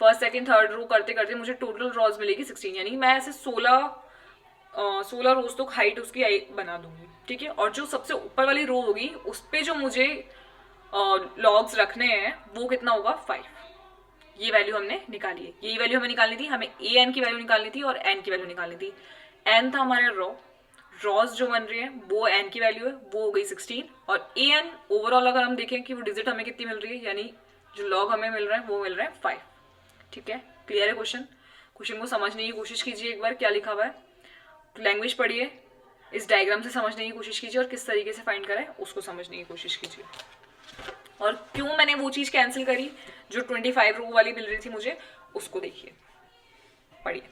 फर्स्ट सेकंड थर्ड रो करते करते मुझे टोटल रोज मिलेगी 16, यानी मैं ऐसे 16 रोज तक हाइट उसकी बना दूंगी, ठीक है। और जो सबसे ऊपर वाली रो होगी उस पे जो मुझे लॉग्स रखने हैं वो कितना होगा, 5। ये वैल्यू हमने निकाली है, यही वैल्यू हमें निकालनी थी। हमें ए एन की वैल्यू निकालनी थी और एन की वैल्यू निकालनी थी। एन था हमारे रॉज जो बन रही है वो एन की वैल्यू है, वो हो गई 16। और ए एन ओवरऑल अगर हम देखें कि वो डिजिट हमें कितनी मिल रही है, यानी जो लॉग हमें मिल रहा है वो मिल रहा है 5, ठीक है। क्लियर है क्वेश्चन? क्वेश्चन को समझने की कोशिश कीजिए एक बार, क्या लिखा हुआ है, लैंग्वेज पढ़िए, इस डायग्राम से समझने की कोशिश कीजिए और किस तरीके से फाइंड करें उसको समझने की कोशिश कीजिए। और क्यों मैंने वो चीज कैंसिल करी जो 25 रो वाली मिल रही थी मुझे, उसको देखिए, पढ़िए।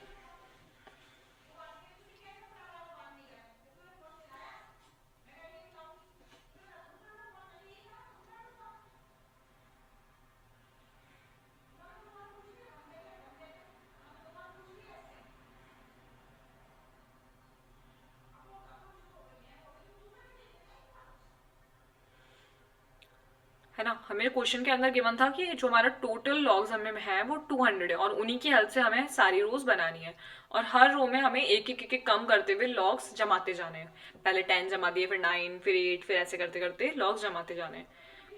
है ना, हमें क्वेश्चन के अंदर गिवन था कि जो हमारा टोटल लॉग्स हमें है वो 200 है, और उन्हीं की हेल्प से हमें सारी रोज बनानी है। और हर रो में हमें एक एक कम करते हुए लॉग्स जमाते जाने हैं। पहले 10 जमा दिए, फिर 9, फिर 8, फिर ऐसे करते करते लॉग्स जमाते जाने हैं।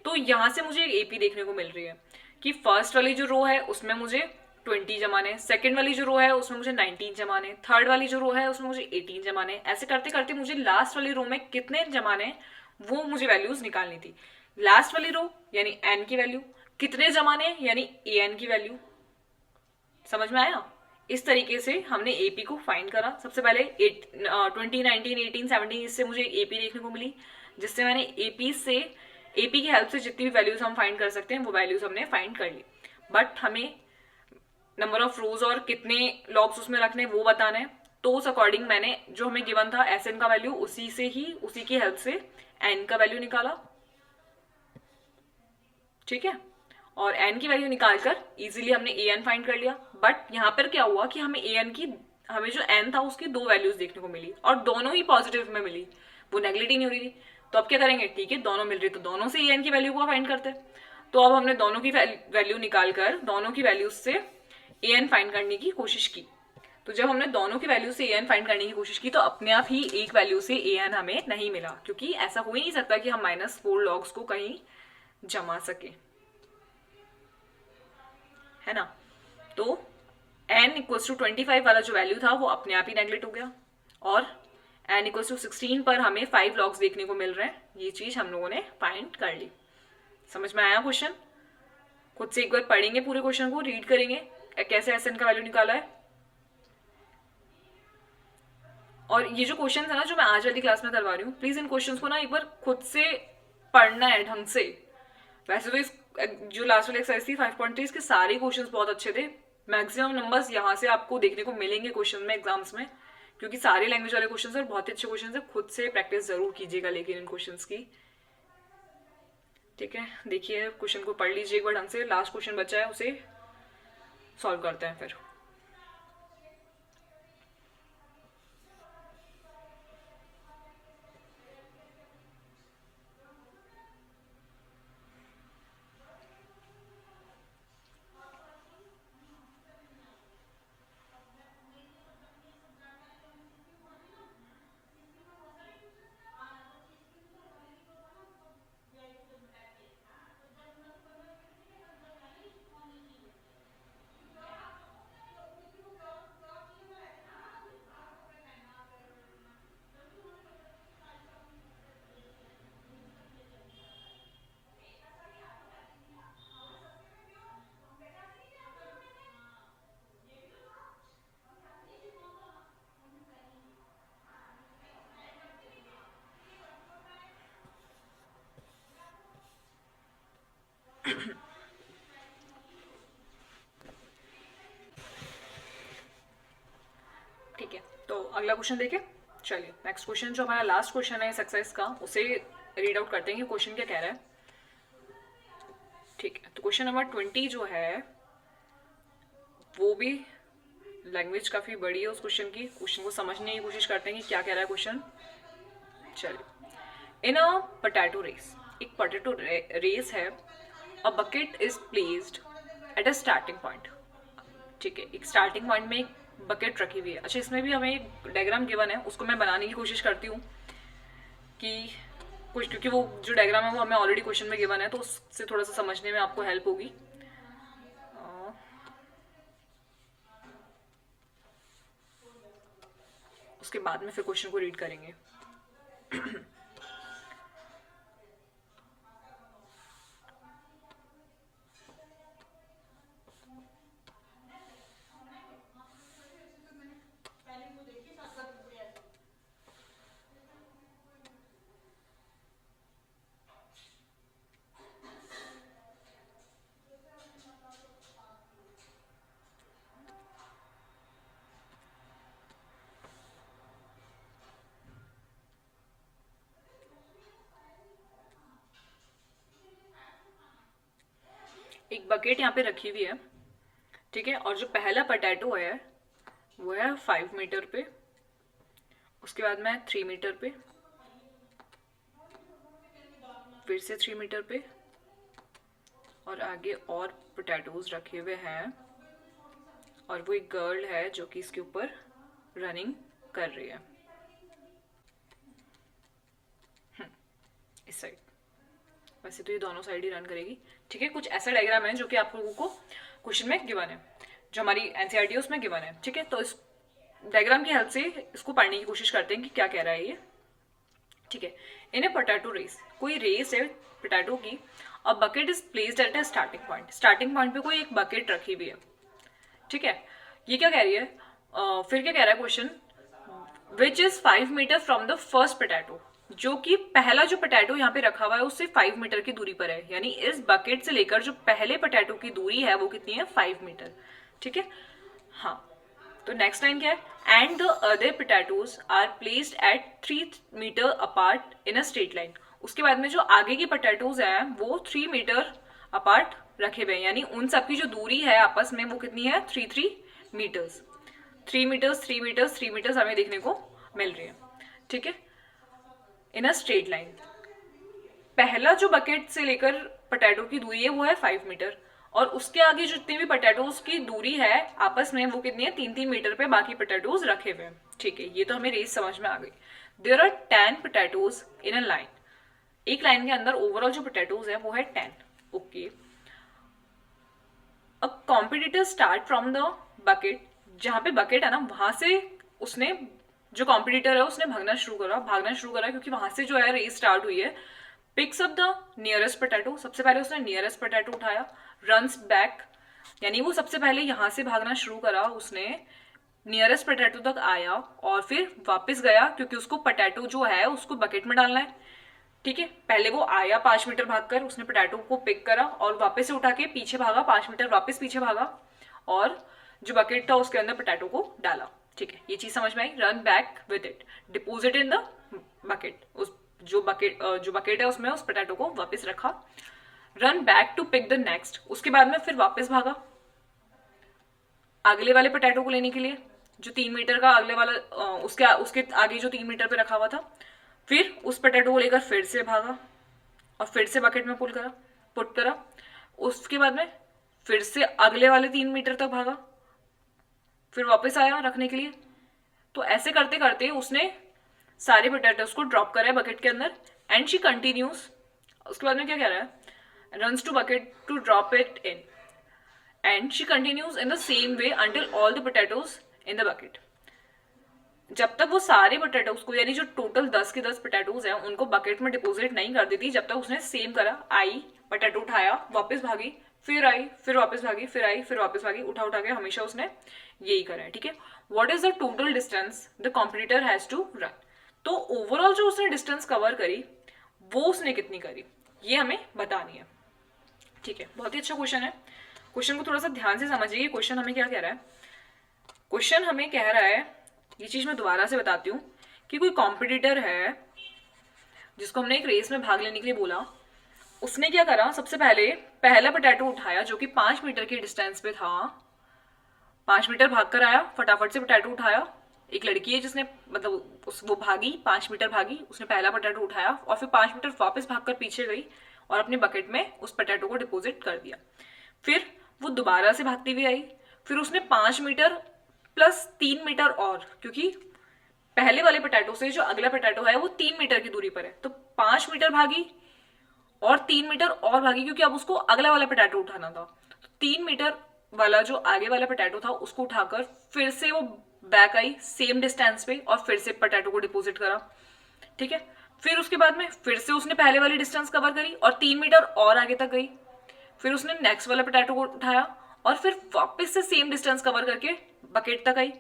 तो यहाँ से मुझे एक एपी देखने को मिल रही है कि फर्स्ट वाली जो रो है उसमें मुझे 20 जमाने, सेकंड वाली जो रो है उसमें मुझे 19 जमाने, थर्ड वाली जो रो है उसमें मुझे 18 जमाने। ऐसे करते करते मुझे लास्ट वाली रो में कितने जमाने वो मुझे वैल्यूज निकालनी थी। लास्ट वाली रो यानी एन की वैल्यू, कितने जमाने यानी ए एन की वैल्यू। समझ में आया? इस तरीके से हमने एपी को फाइंड करा। सबसे पहले 20, 19, 18, 17, इससे मुझे एपी देखने को मिली, जिससे मैंने एपी की हेल्प से जितनी भी वैल्यूज हम फाइंड कर सकते हैं वो वैल्यूज हमने फाइंड कर ली। बट हमें नंबर ऑफ रोज और कितने लॉग्स उसमें रखने वो बताना है। तो उस अकॉर्डिंग मैंने जो हमें गिवन था एस एन का वैल्यू, उसी की हेल्प से एन का वैल्यू निकाला, ठीक है। और एन की वैल्यू निकालकर इजीली हमने ए एन फाइंड कर लिया। बट यहाँ पर क्या हुआ कि हमें जो एन था उसकी 2 वैल्यूज देखने को मिली और दोनों ही पॉजिटिव में मिली, वो नेगलेक्ट ही नहीं हो रही थी। तो अब क्या करेंगे, ठीक है दोनों मिल रही तो दोनों से ए एन की वैल्यू को फाइंड करते हैं। तो अब हमने दोनों की वैल्यू निकालकर दोनों की वैल्यूज से ए एन फाइंड करने की कोशिश की। तो जब हमने दोनों की वैल्यू से ए एन फाइंड करने की कोशिश की तो अपने आप ही एक वैल्यू से ए एन हमें नहीं मिला, क्योंकि ऐसा हो ही नहीं सकता कि हम -4 लॉग्स को कहीं जमा सके, है ना। तो n इक्वल्स टू 25 वाला जो वैल्यू था वो अपने आप ही नेगलेक्ट हो गया, और n इक्वल्स टू 16 पर हमें 5 लॉग्स देखने को मिल रहे हैं। ये चीज हम लोगों ने फाइंड कर ली। समझ में आया क्वेश्चन? खुद से एक बार पढ़ेंगे, पूरे क्वेश्चन को रीड करेंगे कैसे एस एन का वैल्यू निकाला है। और ये जो क्वेश्चन है ना जो मैं आज वाली क्लास में करवा रही हूँ, प्लीज इन क्वेश्चंस को ना एक बार खुद से पढ़ना है ढंग से। वैसे तो इस जो लास्ट वाली एक्सरसाइज थी 5.3 इसके सारे क्वेश्चंस बहुत अच्छे थे। मैक्सिमम नंबर्स यहाँ से आपको देखने को मिलेंगे क्वेश्चन में एग्जाम्स में, क्योंकि सारे लैंग्वेज वाले क्वेश्चंस हैं और बहुत ही अच्छे क्वेश्चंस हैं। खुद से प्रैक्टिस जरूर कीजिएगा लेकिन इन क्वेश्चंस की, ठीक है। देखिए क्वेश्चन को पढ़ लीजिए एक बार ढंग से। लास्ट क्वेश्चन बचा है उसे सॉल्व करते हैं फिर। ठीक है, तो अगला क्वेश्चन देखिए। चलिए नेक्स्ट क्वेश्चन जो हमारा लास्ट क्वेश्चन है इस एक्सरसाइज का, उसे रीड आउट करते हैं कि क्वेश्चन क्या कह रहा है। ठीक है, तो क्वेश्चन नंबर 20 जो है वो भी लैंग्वेज काफी बड़ी है उस क्वेश्चन की। क्वेश्चन को समझने की कोशिश करते हैं कि क्या कह रहा है क्वेश्चन। चलिए, इन अ पोटैटो रेस, एक पोटैटो रेस है, a bucket is placed at a starting point. ठीक है, एक स्टार्टिंग पॉइंट में एक बकेट रखी हुई है। अच्छा, इसमें भी हमें एक डायग्राम गिवन है, उसको मैं बनाने की कोशिश करती हूँ कि कुछ, क्योंकि वो जो डायग्राम है वो हमें ऑलरेडी क्वेश्चन में गिवन है, तो उससे थोड़ा सा समझने में आपको हेल्प होगी। उसके बाद में फिर क्वेश्चन को रीड करेंगे। एक बकेट यहाँ पे रखी हुई है, ठीक है, और जो पहला पोटैटो है वो है 5 मीटर पे, उसके बाद में 3 मीटर पे, फिर से 3 मीटर पे, और आगे और पोटैटोज रखे हुए हैं, और वो एक गर्ल है जो कि इसके ऊपर रनिंग कर रही है इस साइड। वैसे तो ये दोनों साइड ही रन करेगी, ठीक है। कुछ ऐसा डायग्राम है जो कि आप लोगों को क्वेश्चन में गिवन है, जो हमारी एनसीईआरटी है उसमें गिवन है, ठीक है। तो इस डायग्राम की हेल्प से इसको पढ़ने की कोशिश करते हैं कि क्या कह रहा है ये, ठीक है। इन ए पोटैटो रेस, कोई रेस है पोटैटो की, और bucket is placed at A starting point. Starting point पे कोई एक बकेट रखी हुई है, ठीक है। ये क्या कह रही है, फिर क्या कह रहा है question, which is 5 metre from the first potato, जो कि पहला जो पोटैटो यहाँ पे रखा हुआ है उससे 5 मीटर की दूरी पर है। यानी इस बकेट से लेकर जो पहले पोटैटो की दूरी है वो कितनी है, 5 मीटर, ठीक है। हाँ, तो नेक्स्ट लाइन क्या है, and the other potatoes are placed at 3 metres apart in a straight line. उसके बाद में जो आगे की पोटैटोज है वो 3 मीटर अपार्ट रखे हुए हैं, यानी उन सबकी जो दूरी है आपस में वो कितनी है, 3 मीटर्स। 3 मीटर्स 3 मीटर्स 3 मीटर्स हमें देखने को मिल रही है, ठीक है, इन अ स्ट्रेट लाइन। पहला जो बकेट से लेकर पोटैटो की दूरी है वो है 5 मीटर, और उसके आगे जितनी भी पोटैटोज की दूरी है आपस में वो कितनी है, 3 मीटर पे बाकी पोटैटोज रखे हुए हैं, ठीक है। ये तो हमें रेस समझ में आ गई। There are 10 potatoes in a line, एक लाइन के अंदर ओवरऑल जो पोटैटोज है वो है 10, okay. A competitor start from the bucket, जहां पे बकेट है ना वहां से उसने, जो कॉम्पिटिटर है उसने भागना शुरू करा क्योंकि वहां से जो है रेस स्टार्ट हुई है। Picks up the nearest potato, सबसे पहले उसने नियरेस्ट पोटैटो उठाया। रन्स बैक, यानी वो सबसे पहले यहां से भागना शुरू करा उसने नियरेस्ट पोटैटो तक आया और फिर वापस गया, क्योंकि उसको पोटैटो जो है उसको बकेट में डालना है। ठीक है, पहले वो आया 5 मीटर भागकर, उसने पोटैटो को पिक करा और वापस से उठा के पीछे भागा, 5 मीटर वापस पीछे भागा और जो बकेट था उसके अंदर पोटैटो को डाला। ठीक है, ये चीज समझ में आई। Run back with it, deposit in the bucket, उस जो बकेट है उसमें उस पोटैटो को वापस रखा। Run back to pick the next, उसके बाद में फिर वापस भागा अगले वाले पोटैटो को लेने के लिए, जो 3 मीटर का अगले वाला उसके उसके आगे जो 3 मीटर पे रखा हुआ था। फिर उस पोटैटो को लेकर फिर से भागा और फिर से बकेट में पुट करा। उसके बाद में फिर से अगले वाले 3 मीटर तक भागा, फिर वापस आया रखने के लिए। तो ऐसे करते करते उसने सारे पोटैटोज को ड्रॉप करा है बकेट के अंदर। एंड शी कंटिन्यूज, उसके बाद में क्या कह रहा है, runs to bucket to drop it in and she continues in the same way until all the potatoes in the bucket. जब तक वो सारे पोटैटोज को, यानी जो टोटल 10 के 10 पोटैटोज हैं, उनको बकेट में डिपोजिट नहीं कर देती, जब तक उसने सेम करा। आई, पोटैटो उठाया, वापस भागी, फिर आई, फिर वापस भागी, फिर आई, फिर वापस भागी, उठा उठा के हमेशा उसने यही करा है। ठीक है, what is the total distance the competitor has to run. तो ओवरऑल जो उसने डिस्टेंस कवर करी वो उसने कितनी करी, ये हमें बतानी है। ठीक है, बहुत ही अच्छा क्वेश्चन है। क्वेश्चन को थोड़ा सा ध्यान से समझिए। क्वेश्चन हमें क्या कह रहा है, क्वेश्चन हमें कह रहा है, ये चीज मैं दोबारा से बताती हूँ, कि कोई कॉम्पिटिटर है जिसको हमने एक रेस में भाग लेने के लिए बोला। उसने क्या करा, सबसे पहले पहला पोटैटो उठाया जो कि 5 मीटर के डिस्टेंस पे था। 5 मीटर भाग कर आया, फटाफट से पोटैटो उठाया। एक लड़की है जिसने, मतलब वो भागी, 5 मीटर भागी, उसने पहला पोटैटो उठाया और फिर 5 मीटर वापस भागकर पीछे गई और अपने बकेट में उस पोटैटो को डिपोजिट कर दिया। फिर वो दोबारा से भागती हुई आई, फिर उसने 5 मीटर प्लस 3 मीटर और, क्योंकि पहले वाले पोटैटो से जो अगला पोटैटो है वो 3 मीटर की दूरी पर है, तो 5 मीटर भागी और 3 मीटर और भागी, क्योंकि अब उसको अगला वाला पोटैटो उठाना था। तो 3 मीटर वाला जो आगे वाला पोटैटो था उसको उठाकर फिर से वो बैक आई सेम डिस्टेंस पे और फिर से पोटैटो को डिपोजिट करा। ठीक है, फिर उसके बाद में फिर से उसने पहले वाली डिस्टेंस कवर करी और 3 मीटर और आगे तक गई। फिर उसने नेक्स्ट वाला पोटैटो को उठाया और फिर वापस से सेम डिस्टेंस कवर करके बकेट तक आई।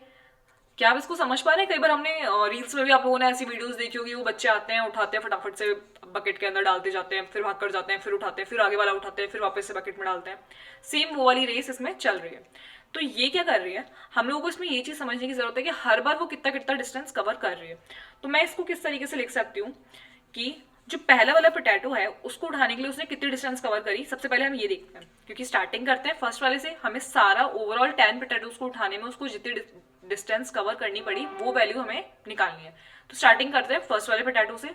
क्या आप इसको समझ पा रहे हैं? कई बार हमने रील्स में भी आप लोगों ने ऐसी वीडियोस देखी होगी, वो बच्चे आते हैं, उठाते हैं, फटाफट से बकेट के अंदर डालते जाते हैं, फिर भाग कर जाते हैं, फिर उठाते हैं, फिर आगे वाला उठाते हैं, फिर वापस से बकेट में डालते हैं। सेम वो वाली रेस इसमें चल रही है। तो ये क्या कर रही है, हम लोगों को इसमें ये चीज समझने की जरूरत है कि हर बार वो कितना कितना डिस्टेंस कवर कर रही है। तो मैं इसको किस तरीके से लिख सकती हूँ कि जो पहला वाला पोटैटो है उसको उठाने के लिए उसने कितनी डिस्टेंस कवर करी। सबसे पहले हम ये देखते हैं, क्योंकि स्टार्टिंग करते हैं फर्स्ट वाले से, हमें सारा ओवरऑल 10 पोटैटोज को उठाने में उसको जितनी डिस्टेंस कवर करनी पड़ी वो वैल्यू हमें निकालनी है। तो स्टार्टिंग करते हैं फर्स्ट वाले पोटैटो से,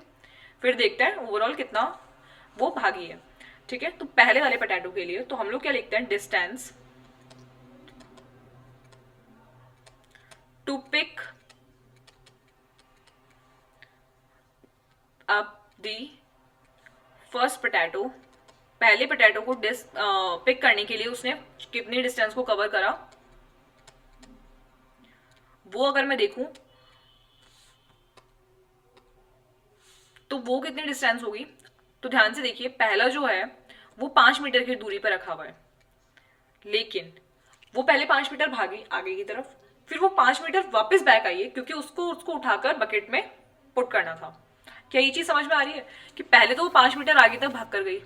फिर देखते हैं ओवरऑल कितना वो भागी है। ठीक है, तो पहले वाले पोटैटो के लिए तो हम लोग क्या लिखते हैं, distance to pick up the first potato. पहले पोटैटो को पिक करने के लिए उसने कितनी डिस्टेंस को कवर करा, वो अगर मैं देखूं तो वो कितनी डिस्टेंस होगी। तो ध्यान से देखिए, पहला जो है वो 5 मीटर की दूरी पर रखा हुआ है, लेकिन वो पहले 5 मीटर भागी आगे की तरफ, फिर वो 5 मीटर वापस बैक आई है, क्योंकि उसको उठाकर बकेट में पुट करना था। क्या ये चीज समझ में आ रही है कि पहले तो वो 5 मीटर आगे तक भाग कर गई,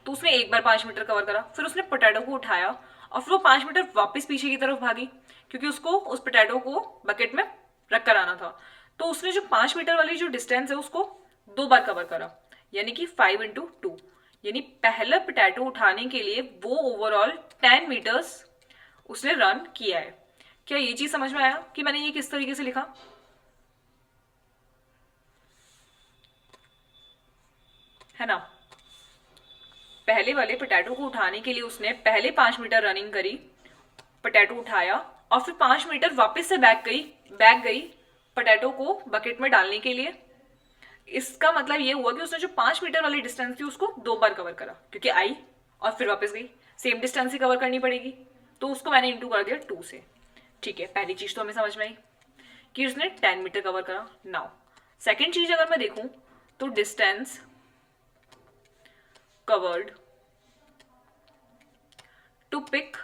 तो उसने एक बार 5 मीटर कवर करा, फिर उसने पोटैटो को उठाया और फिर वो 5 मीटर वापस पीछे की तरफ भागी, क्योंकि उसको उस पोटैटो को बकेट में रख कर आना था। तो उसने जो 5 मीटर वाली जो डिस्टेंस है उसको 2 बार कवर करा, यानी कि 5 × 2, यानी पहला पोटैटो उठाने के लिए वो ओवरऑल 10 मीटर्स उसने रन किया है। क्या ये चीज समझ में आया कि मैंने ये किस तरीके से लिखा है ना। पहले वाले पोटैटो को उठाने के लिए उसने पहले 5 मीटर रनिंग करी, पोटैटो उठाया और फिर 5 मीटर वापस से बैक गई पोटैटो को बकेट में डालने के लिए। इसका मतलब ये हुआ कि उसने जो 5 मीटर वाली डिस्टेंस थी उसको 2 बार कवर करा, क्योंकि आई और फिर वापस गई, सेम डिस्टेंस ही कवर करनी पड़ेगी, तो उसको मैंने इंटू कर दिया 2 से। ठीक है, पहली चीज तो हमें समझ में आई कि उसने 10 मीटर कवर करा। नाउ सेकेंड चीज अगर मैं देखूं तो distance covered to pick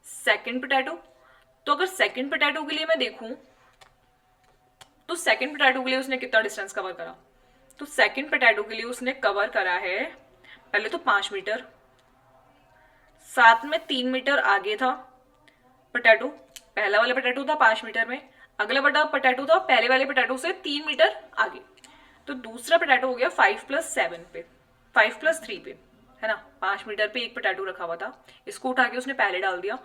second potato. तो अगर सेकंड पोटैटो के लिए मैं देखूं तो सेकंड पोटैटो के लिए उसने कितना डिस्टेंस कवर करा, तो सेकंड पोटैटो के लिए उसने कवर करा है पहले तो 5 मीटर, साथ में 3 मीटर आगे था पोटैटो, पहला वाला पोटैटो था 5 मीटर में, अगला बड़ा पोटैटो था पहले वाले पोटैटो से 3 मीटर आगे। तो दूसरा पोटैटो हो गया 5+7 पे, 5+3 पे, है ना। 5 मीटर पे एक पोटैटो रखा हुआ था, इसको उठा के उसने पहले डाल दिया,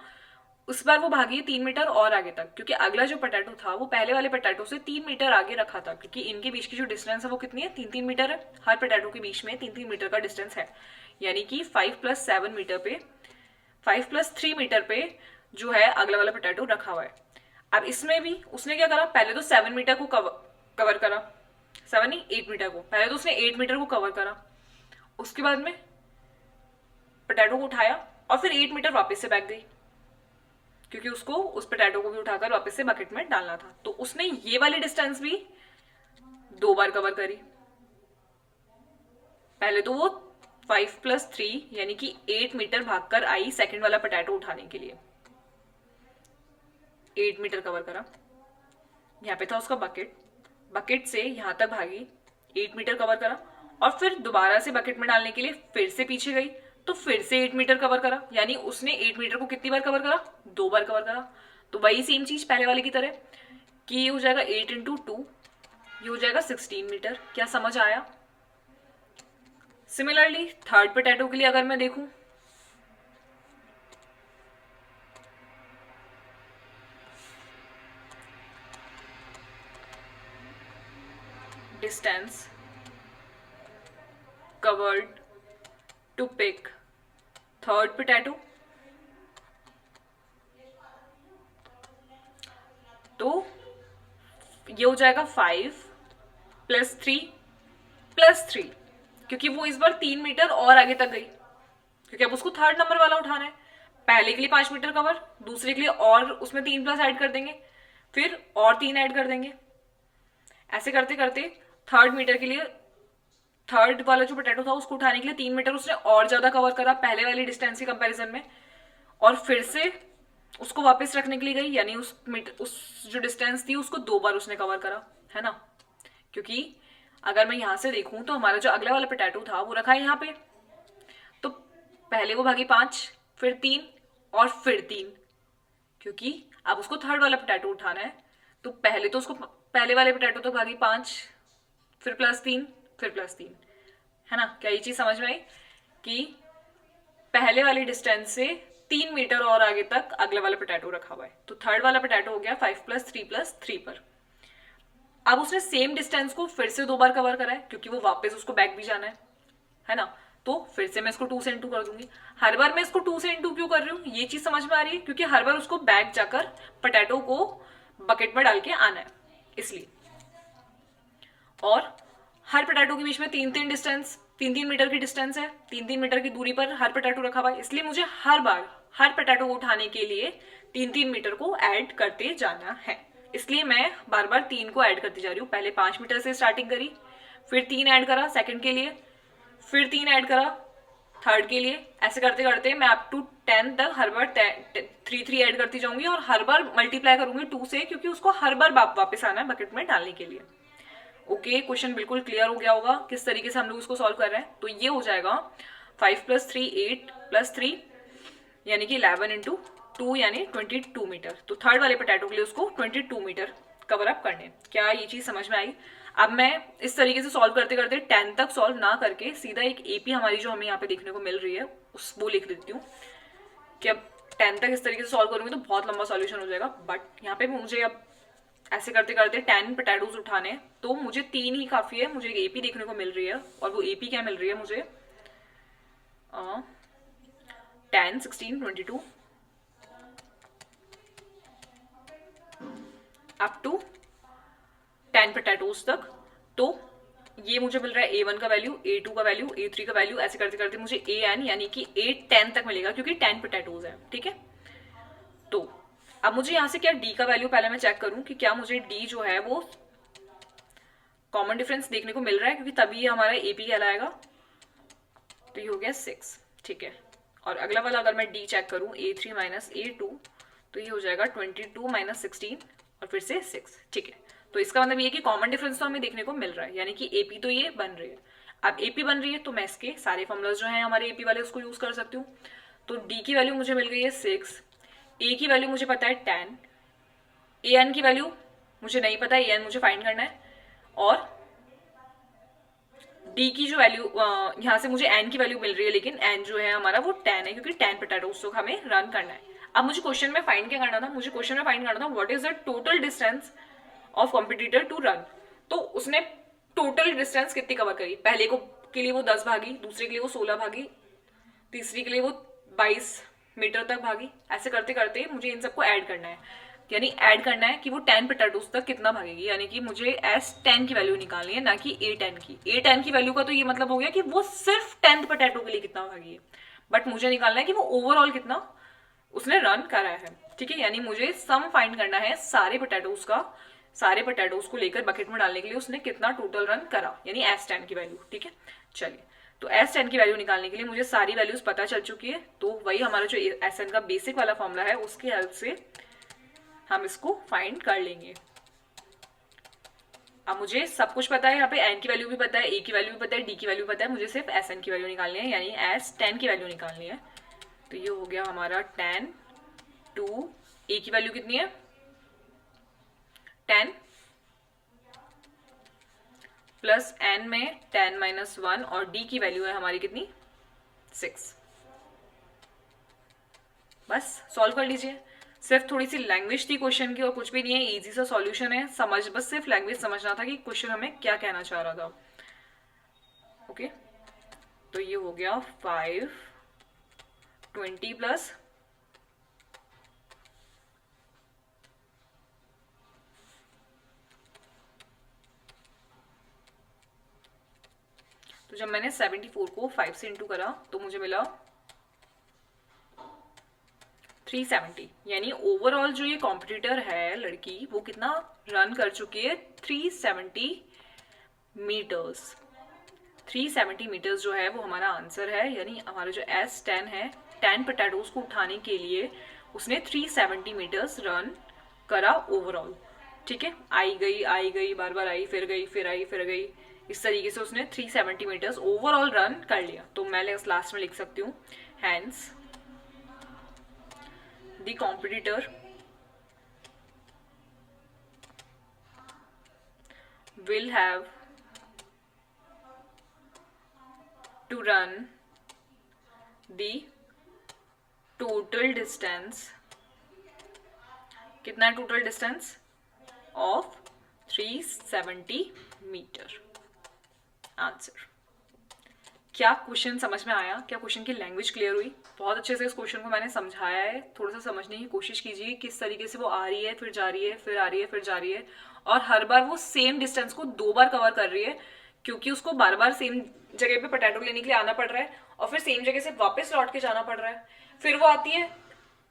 उस बार वो भागी 3 मीटर और आगे तक, क्योंकि अगला जो पोटैटो था वो पहले वाले पोटैटो से 3 मीटर आगे रखा था, क्योंकि इनके बीच की जो डिस्टेंस है वो कितनी है, 3-3 मीटर है। हर पोटैटो के बीच में 3-3 मीटर का डिस्टेंस है, यानी कि 5+7 मीटर पे, 5+3 मीटर पे जो है अगला वाला पोटैटो रखा हुआ है। अब इसमें भी उसने क्या करा, पहले तो 7 मीटर को कवर करा, 7 नहीं 8 मीटर को, पहले तो उसने 8 मीटर को कवर करा, उसके बाद में पोटैटो को उठाया और फिर 8 मीटर वापस से बैक गई, क्योंकि उसको उस पोटैटो को भी उठाकर वापस से बकेट में डालना था। तो उसने ये वाली डिस्टेंस भी 2 बार कवर करी। पहले तो वो 5+3 यानी कि 8 मीटर भागकर आई सेकंड वाला पोटैटो उठाने के लिए, 8 मीटर कवर करा, यहाँ पे था उसका बकेट, बकेट से यहां तक भागी, 8 मीटर कवर करा, और फिर दोबारा से बकेट में डालने के लिए फिर से पीछे गई, तो फिर से 8 मीटर कवर करा, यानी उसने 8 मीटर को कितनी बार कवर करा, 2 बार कवर करा। तो वही सेम चीज पहले वाले की तरह कि ये हो जाएगा 8×2, ये हो जाएगा 16 मीटर। क्या समझ आया? सिमिलरली थर्ड पोटैटो के लिए अगर मैं देखूं, distance covered to pick third potato, तो ये हो जाएगा 5+3+3, क्योंकि वो इस बार 3 मीटर और आगे तक गई, क्योंकि अब उसको थर्ड नंबर वाला उठाना है। पहले के लिए 5 मीटर कवर, दूसरे के लिए और उसमें 3+ ऐड कर देंगे, फिर और 3 ऐड कर देंगे, ऐसे करते करते थर्ड मीटर के लिए, थर्ड वाला जो पोटैटो था उसको उठाने के लिए 3 मीटर उसने और ज्यादा कवर करा पहले वाली डिस्टेंस के कंपैरिजन में, और फिर से उसको वापस रखने के लिए गई, यानी उस जो डिस्टेंस थी उसको 2 बार उसने कवर करा, है ना। क्योंकि अगर मैं यहां से देखूं तो हमारा जो अगला वाला पोटैटो था वो रखा है यहाँ पे, तो पहले वो भागी 5, फिर 3 और फिर 3, क्योंकि अब उसको थर्ड वाला पोटैटो उठाना है। तो पहले तो उसको पहले वाले पोटैटो तो भागी 5, फिर +3, फिर +3, है ना। क्या ये चीज समझ में आई कि पहले वाली डिस्टेंस से 3 मीटर और आगे तक अगला वाला पोटैटो रखा हुआ है। तो थर्ड वाला पोटैटो हो गया 5+3+3 पर। अब उसने सेम डिस्टेंस को फिर से 2 बार कवर करा है, क्योंकि वो वापस उसको बैक भी जाना है ना। तो फिर से मैं इसको 2 से इंटू कर दूंगी। हर बार मैं इसको 2 से इंटू क्यों कर रही हूँ, ये चीज समझ में आ रही है, क्योंकि हर बार उसको बैक जाकर पोटैटो को बकेट में डाल के आना है, इसलिए। और हर पोटैटो के बीच में 3-3 डिस्टेंस, 3-3 मीटर की डिस्टेंस है, 3-3 मीटर की दूरी पर हर पोटैटो रखा हुआ है, इसलिए मुझे हर बार हर पोटैटो को उठाने के लिए 3-3 मीटर को ऐड करते जाना है। इसलिए मैं बार बार 3 को ऐड करती जा रही हूँ। पहले 5 मीटर से स्टार्टिंग करी, फिर 3 ऐड करा सेकंड के लिए, फिर 3 ऐड करा थर्ड के लिए, ऐसे करते करते मैं अप टू 10 तक हर बार 3 ऐड करती जाऊंगी, और हर बार मल्टीप्लाई करूंगी 2 से, क्योंकि उसको हर बार वापस आना है बकेट में डालने के लिए। ओके, क्वेश्चन बिल्कुल क्लियर हो गया होगा किस तरीके से हम लोग इसको सॉल्व कर रहे हैं। तो ये हो जाएगा 5+3 8+3 यानी कि 11×2 यानी 22 मीटर। तो थर्ड वाले पोटैटो के लिए उसको 22 मीटर कवर अप करने। क्या ये चीज समझ में आई? अब मैं इस तरीके से सॉल्व करते करते 10 तक सॉल्व ना करके सीधा एक एपी हमारी जो हमें यहाँ पे देखने को मिल रही है उस वो लिख देती हूँ कि अब 10 तक इस तरीके से सॉल्व करूंगी तो बहुत लंबा सॉल्यूशन हो जाएगा। बट यहाँ पे मुझे अब ऐसे करते करते 10 पोटैटोज उठाने, तो मुझे 3 ही काफी है। मुझे एक एपी देखने को मिल रही है, और वो एपी क्या मिल रही है मुझे 10 16 22 अप टू 10 पोटैटोज तक। तो ये मुझे मिल रहा है A1 का वैल्यू, A2 का वैल्यू, A3 का वैल्यू, ऐसे करते करते मुझे AN यानी कि 8 10 तक मिलेगा, क्योंकि 10 पोटैटोज है। ठीक है, तो अब मुझे यहाँ से क्या D का वैल्यू पहले मैं चेक करूं कि क्या मुझे D जो है वो कॉमन डिफरेंस देखने को मिल रहा है, क्योंकि तभी ये हमारा AP कहलाएगा। तो ये हो गया 6। ठीक है, और अगला वाला अगर मैं D चेक करूं A3 - A2, तो ये हो जाएगा 22 माइनस 16 और फिर से 6, ठीक है। तो इसका मतलब ये कि कॉमन डिफरेंस तो हमें देखने को मिल रहा है, यानी कि एपी तो ये बन रही है। अब एपी बन रही है तो मैं इसके सारे फॉर्मूलाज जो हैं हमारे एपी वाले उसको यूज कर सकती हूँ। तो डी की वैल्यू मुझे मिल गई है 6, ए की वैल्यू मुझे पता है 10, ए एन की वैल्यू मुझे नहीं पता है, ए एन मुझे फाइंड करना है, और डी की जो वैल्यू यहाँ से मुझे एन की वैल्यू मिल रही है, लेकिन एन जो है हमारा वो 10 है, क्योंकि 10 पोटैटोज को हमें रन करना है। अब मुझे क्वेश्चन में फाइंड क्या करना था, मुझे क्वेश्चन में फाइंड करना था what is the total distance of competitor to run. तो उसने टोटल डिस्टेंस कितनी कवर करी, पहले को के लिए वो 10 भागी, दूसरे के लिए वो 16 भागी, तीसरी के लिए वो 22 मीटर तक भागी। ऐसे करते करते मुझे इन सबको ऐड करना है, यानी ऐड करना है कि वो 10 पोटैटोज तक कितना भागेगी, यानी कि मुझे S10 की वैल्यू निकालनी है, ना कि A10 की। A10 की वैल्यू का तो ये मतलब हो गया कि वो सिर्फ 10th पोटैटो के लिए कितना भागी है, बट मुझे निकालना है कि वो ओवरऑल कितना उसने रन करा है, ठीक है। यानी मुझे सम फाइंड करना है सारे पोटैटोज का, सारे पोटैटोज को लेकर बकेट में डालने के लिए उसने कितना टोटल रन करा, यानी S10 की वैल्यू, ठीक है। चलिए, तो S10 की वैल्यू निकालने के लिए मुझे सारी वैल्यूज पता चल चुकी है, तो वही हमारा जो SN का बेसिक वाला फॉर्मूला है उसकी हेल्प से हम इसको फाइंड कर लेंगे। अब मुझे सब कुछ पता है, यहाँ पे एन की वैल्यू भी पता है, ए की वैल्यू भी पता है, डी की वैल्यू भी पता है, मुझे सिर्फ एस एन की वैल्यू निकालनी है, यानी S10 की वैल्यू निकालनी है। तो ये हो गया हमारा 10 2, ए की वैल्यू कितनी है 10, प्लस एन में 10 माइनस 1, और डी की वैल्यू है हमारी कितनी 6। बस सॉल्व कर लीजिए। सिर्फ थोड़ी सी लैंग्वेज थी क्वेश्चन की और कुछ भी नहीं है, इजी सा सॉल्यूशन है, समझ बस सिर्फ लैंग्वेज समझना था कि क्वेश्चन हमें क्या कहना चाह रहा था। ओके, तो ये हो गया 5 20 प्लस तो जब मैंने 74 को 5 से इंटू करा तो मुझे मिला 370, यानी ओवरऑल जो ये कॉम्पिटिटर है लड़की वो कितना रन कर चुकी है 370 मीटर्स। 370 मीटर्स जो है वो हमारा आंसर है, यानी हमारा जो S10 है 10 पोटैटोज को उठाने के लिए उसने 370 मीटर्स रन करा ओवरऑल, ठीक है। आई गई बार बार आई, फिर गई, फिर आई, फिर गई, इस तरीके से उसने 370 मीटर्स ओवरऑल रन कर लिया। तो मैं लास्ट में लिख सकती हूँ hence the competitor will have to run the total distance, कितना है total distance of 370 metre. Answer. क्या क्वेश्चन समझ में आया, क्या क्वेश्चन की लैंग्वेज क्लियर हुई? बहुत अच्छे से इस क्वेश्चन को मैंने समझाया है, थोड़ा सा समझने की कोशिश कीजिए किस तरीके से वो आ रही है, फिर जा रही है, फिर आ रही है, फिर जा रही है, और हर बार वो सेम डिस्टेंस को 2 बार कवर कर रही है, क्योंकि उसको बार बार सेम जगह पे पोटैटो लेने के लिए आना पड़ रहा है और फिर सेम जगह से वापस लौट के जाना पड़ रहा है। फिर वो आती है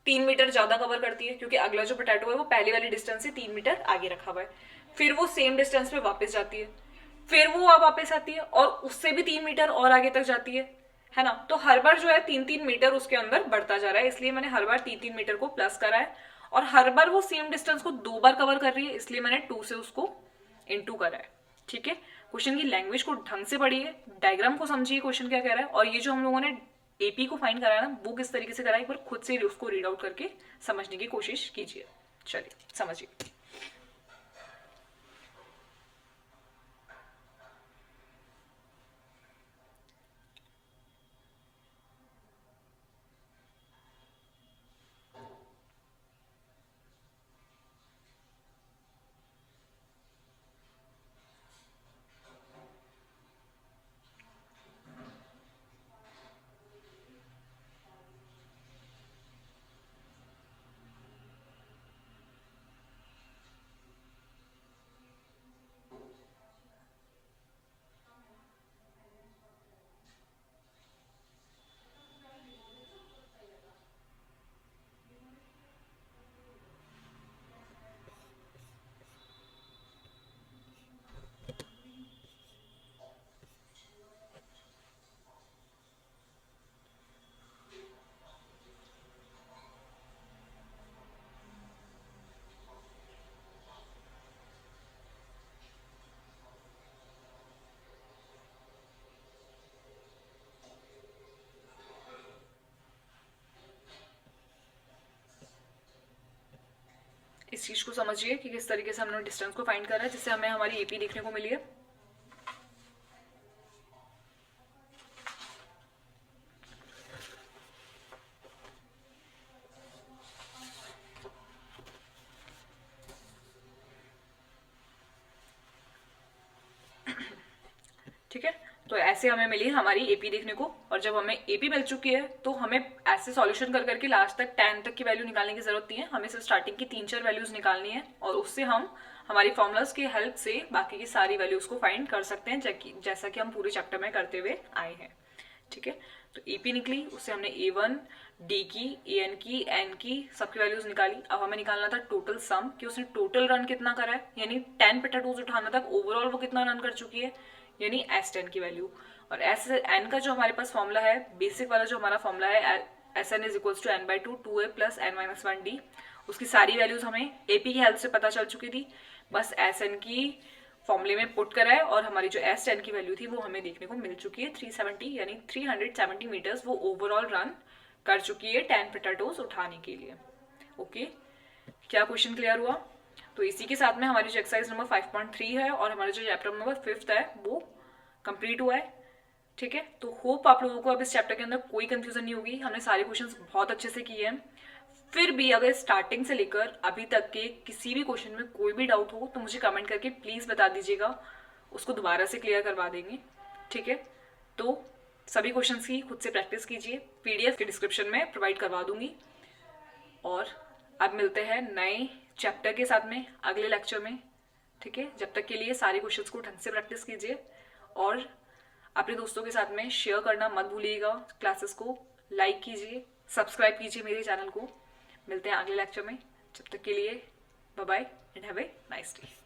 3 मीटर ज्यादा कवर करती है, क्योंकि अगला जो पोटैटो है वो पहले वाली डिस्टेंस से 3 मीटर आगे रखा हुआ है। फिर वो सेम डिस्टेंस पे वापस जाती है, फिर वो वापस आती है और उससे भी 3 मीटर और आगे तक जाती है ना। तो हर बार जो है 3-3 मीटर उसके अंदर बढ़ता जा रहा है, इसलिए मैंने हर बार 3-3 मीटर को प्लस करा है, और हर बार वो सेम डिस्टेंस को 2 बार कवर कर रही है, इसलिए मैंने 2 से उसको इनटू करा है, ठीक है। क्वेश्चन की लैंग्वेज को ढंग से पढ़िए, डायग्राम को समझिए क्वेश्चन क्या कह रहा है, और ये जो हम लोगों ने एपी को फाइंड कराया ना वो किस तरीके से करा है, एक बार खुद से उसको रीड आउट करके समझने की कोशिश कीजिए। चलिए समझिए। इस चीज़ को समझिए कि किस तरीके से हमने डिस्टेंस को फाइंड करा है, जिससे हमें हमारी एपी देखने को मिली है। ठीक है, तो ऐसे हमें मिली हमारी एपी देखने को। और जब हमें एपी मिल चुकी है तो हमें ऐसे सॉल्यूशन कर करके लास्ट तक 10 तक की वैल्यू निकालने की जरूरत नहीं है, हमें सिर्फ स्टार्टिंग की 3-4 वैल्यूज निकालनी है और उससे हम हमारी फॉर्मुलाज की हेल्प से बाकी की सारी वैल्यूज को फाइंड कर सकते हैं, जैसा कि हम पूरे चैप्टर में करते हुए आए हैं। ठीक है, तो एपी निकली, उससे हमने A1, D की, AN की, N की सबकी वैल्यूज निकाली। अब हमें निकालना था टोटल सम कि उसने टोटल रन कितना करा है, यानी 10 पोटैटोज उठाना था, ओवरऑल वो कितना रन कर चुकी है, यानी S10 की वैल्यू। और Sn का जो हमारे पास फॉर्मूला है, बेसिक वाला जो हमारा फॉर्मूला है, Sn is equals to n/2 2a plus n-1d, उसकी सारी वैल्यूज हमें एपी की हेल्प से पता चल चुकी थी। बस Sn की फॉर्मूले में पुट करा है और हमारी जो S10 की वैल्यू थी वो हमें देखने को मिल चुकी है 370, यानी 370 मीटर्स वो ओवरऑल रन कर चुकी है 10 पोटैटोज उठाने के लिए। ओके, क्या क्वेश्चन क्लियर हुआ? तो इसी के साथ में हमारी जो एक्सरसाइज नंबर 5.3 है और हमारा जो चैप्टर नंबर 5 है वो कंप्लीट हुआ है। ठीक है, तो होप आप लोगों को अब इस चैप्टर के अंदर कोई कंफ्यूजन नहीं होगी। हमने सारे क्वेश्चंस बहुत अच्छे से किए हैं। फिर भी अगर स्टार्टिंग से लेकर अभी तक के किसी भी क्वेश्चन में कोई भी डाउट हो तो मुझे कमेंट करके प्लीज बता दीजिएगा, उसको दोबारा से क्लियर करवा देंगे। ठीक है, तो सभी क्वेश्चंस की खुद से प्रैक्टिस कीजिए, पीडीएफ के डिस्क्रिप्शन में प्रोवाइड करवा दूंगी। और अब मिलते हैं नए चैप्टर के साथ में अगले लेक्चर में। ठीक है, जब तक के लिए सारे क्वेश्चंस को ढंग से प्रैक्टिस कीजिए और अपने दोस्तों के साथ में शेयर करना मत भूलिएगा। क्लासेस को लाइक कीजिए, सब्सक्राइब कीजिए मेरे चैनल को। मिलते हैं अगले लेक्चर में, जब तक के लिए bye bye and have a nice day.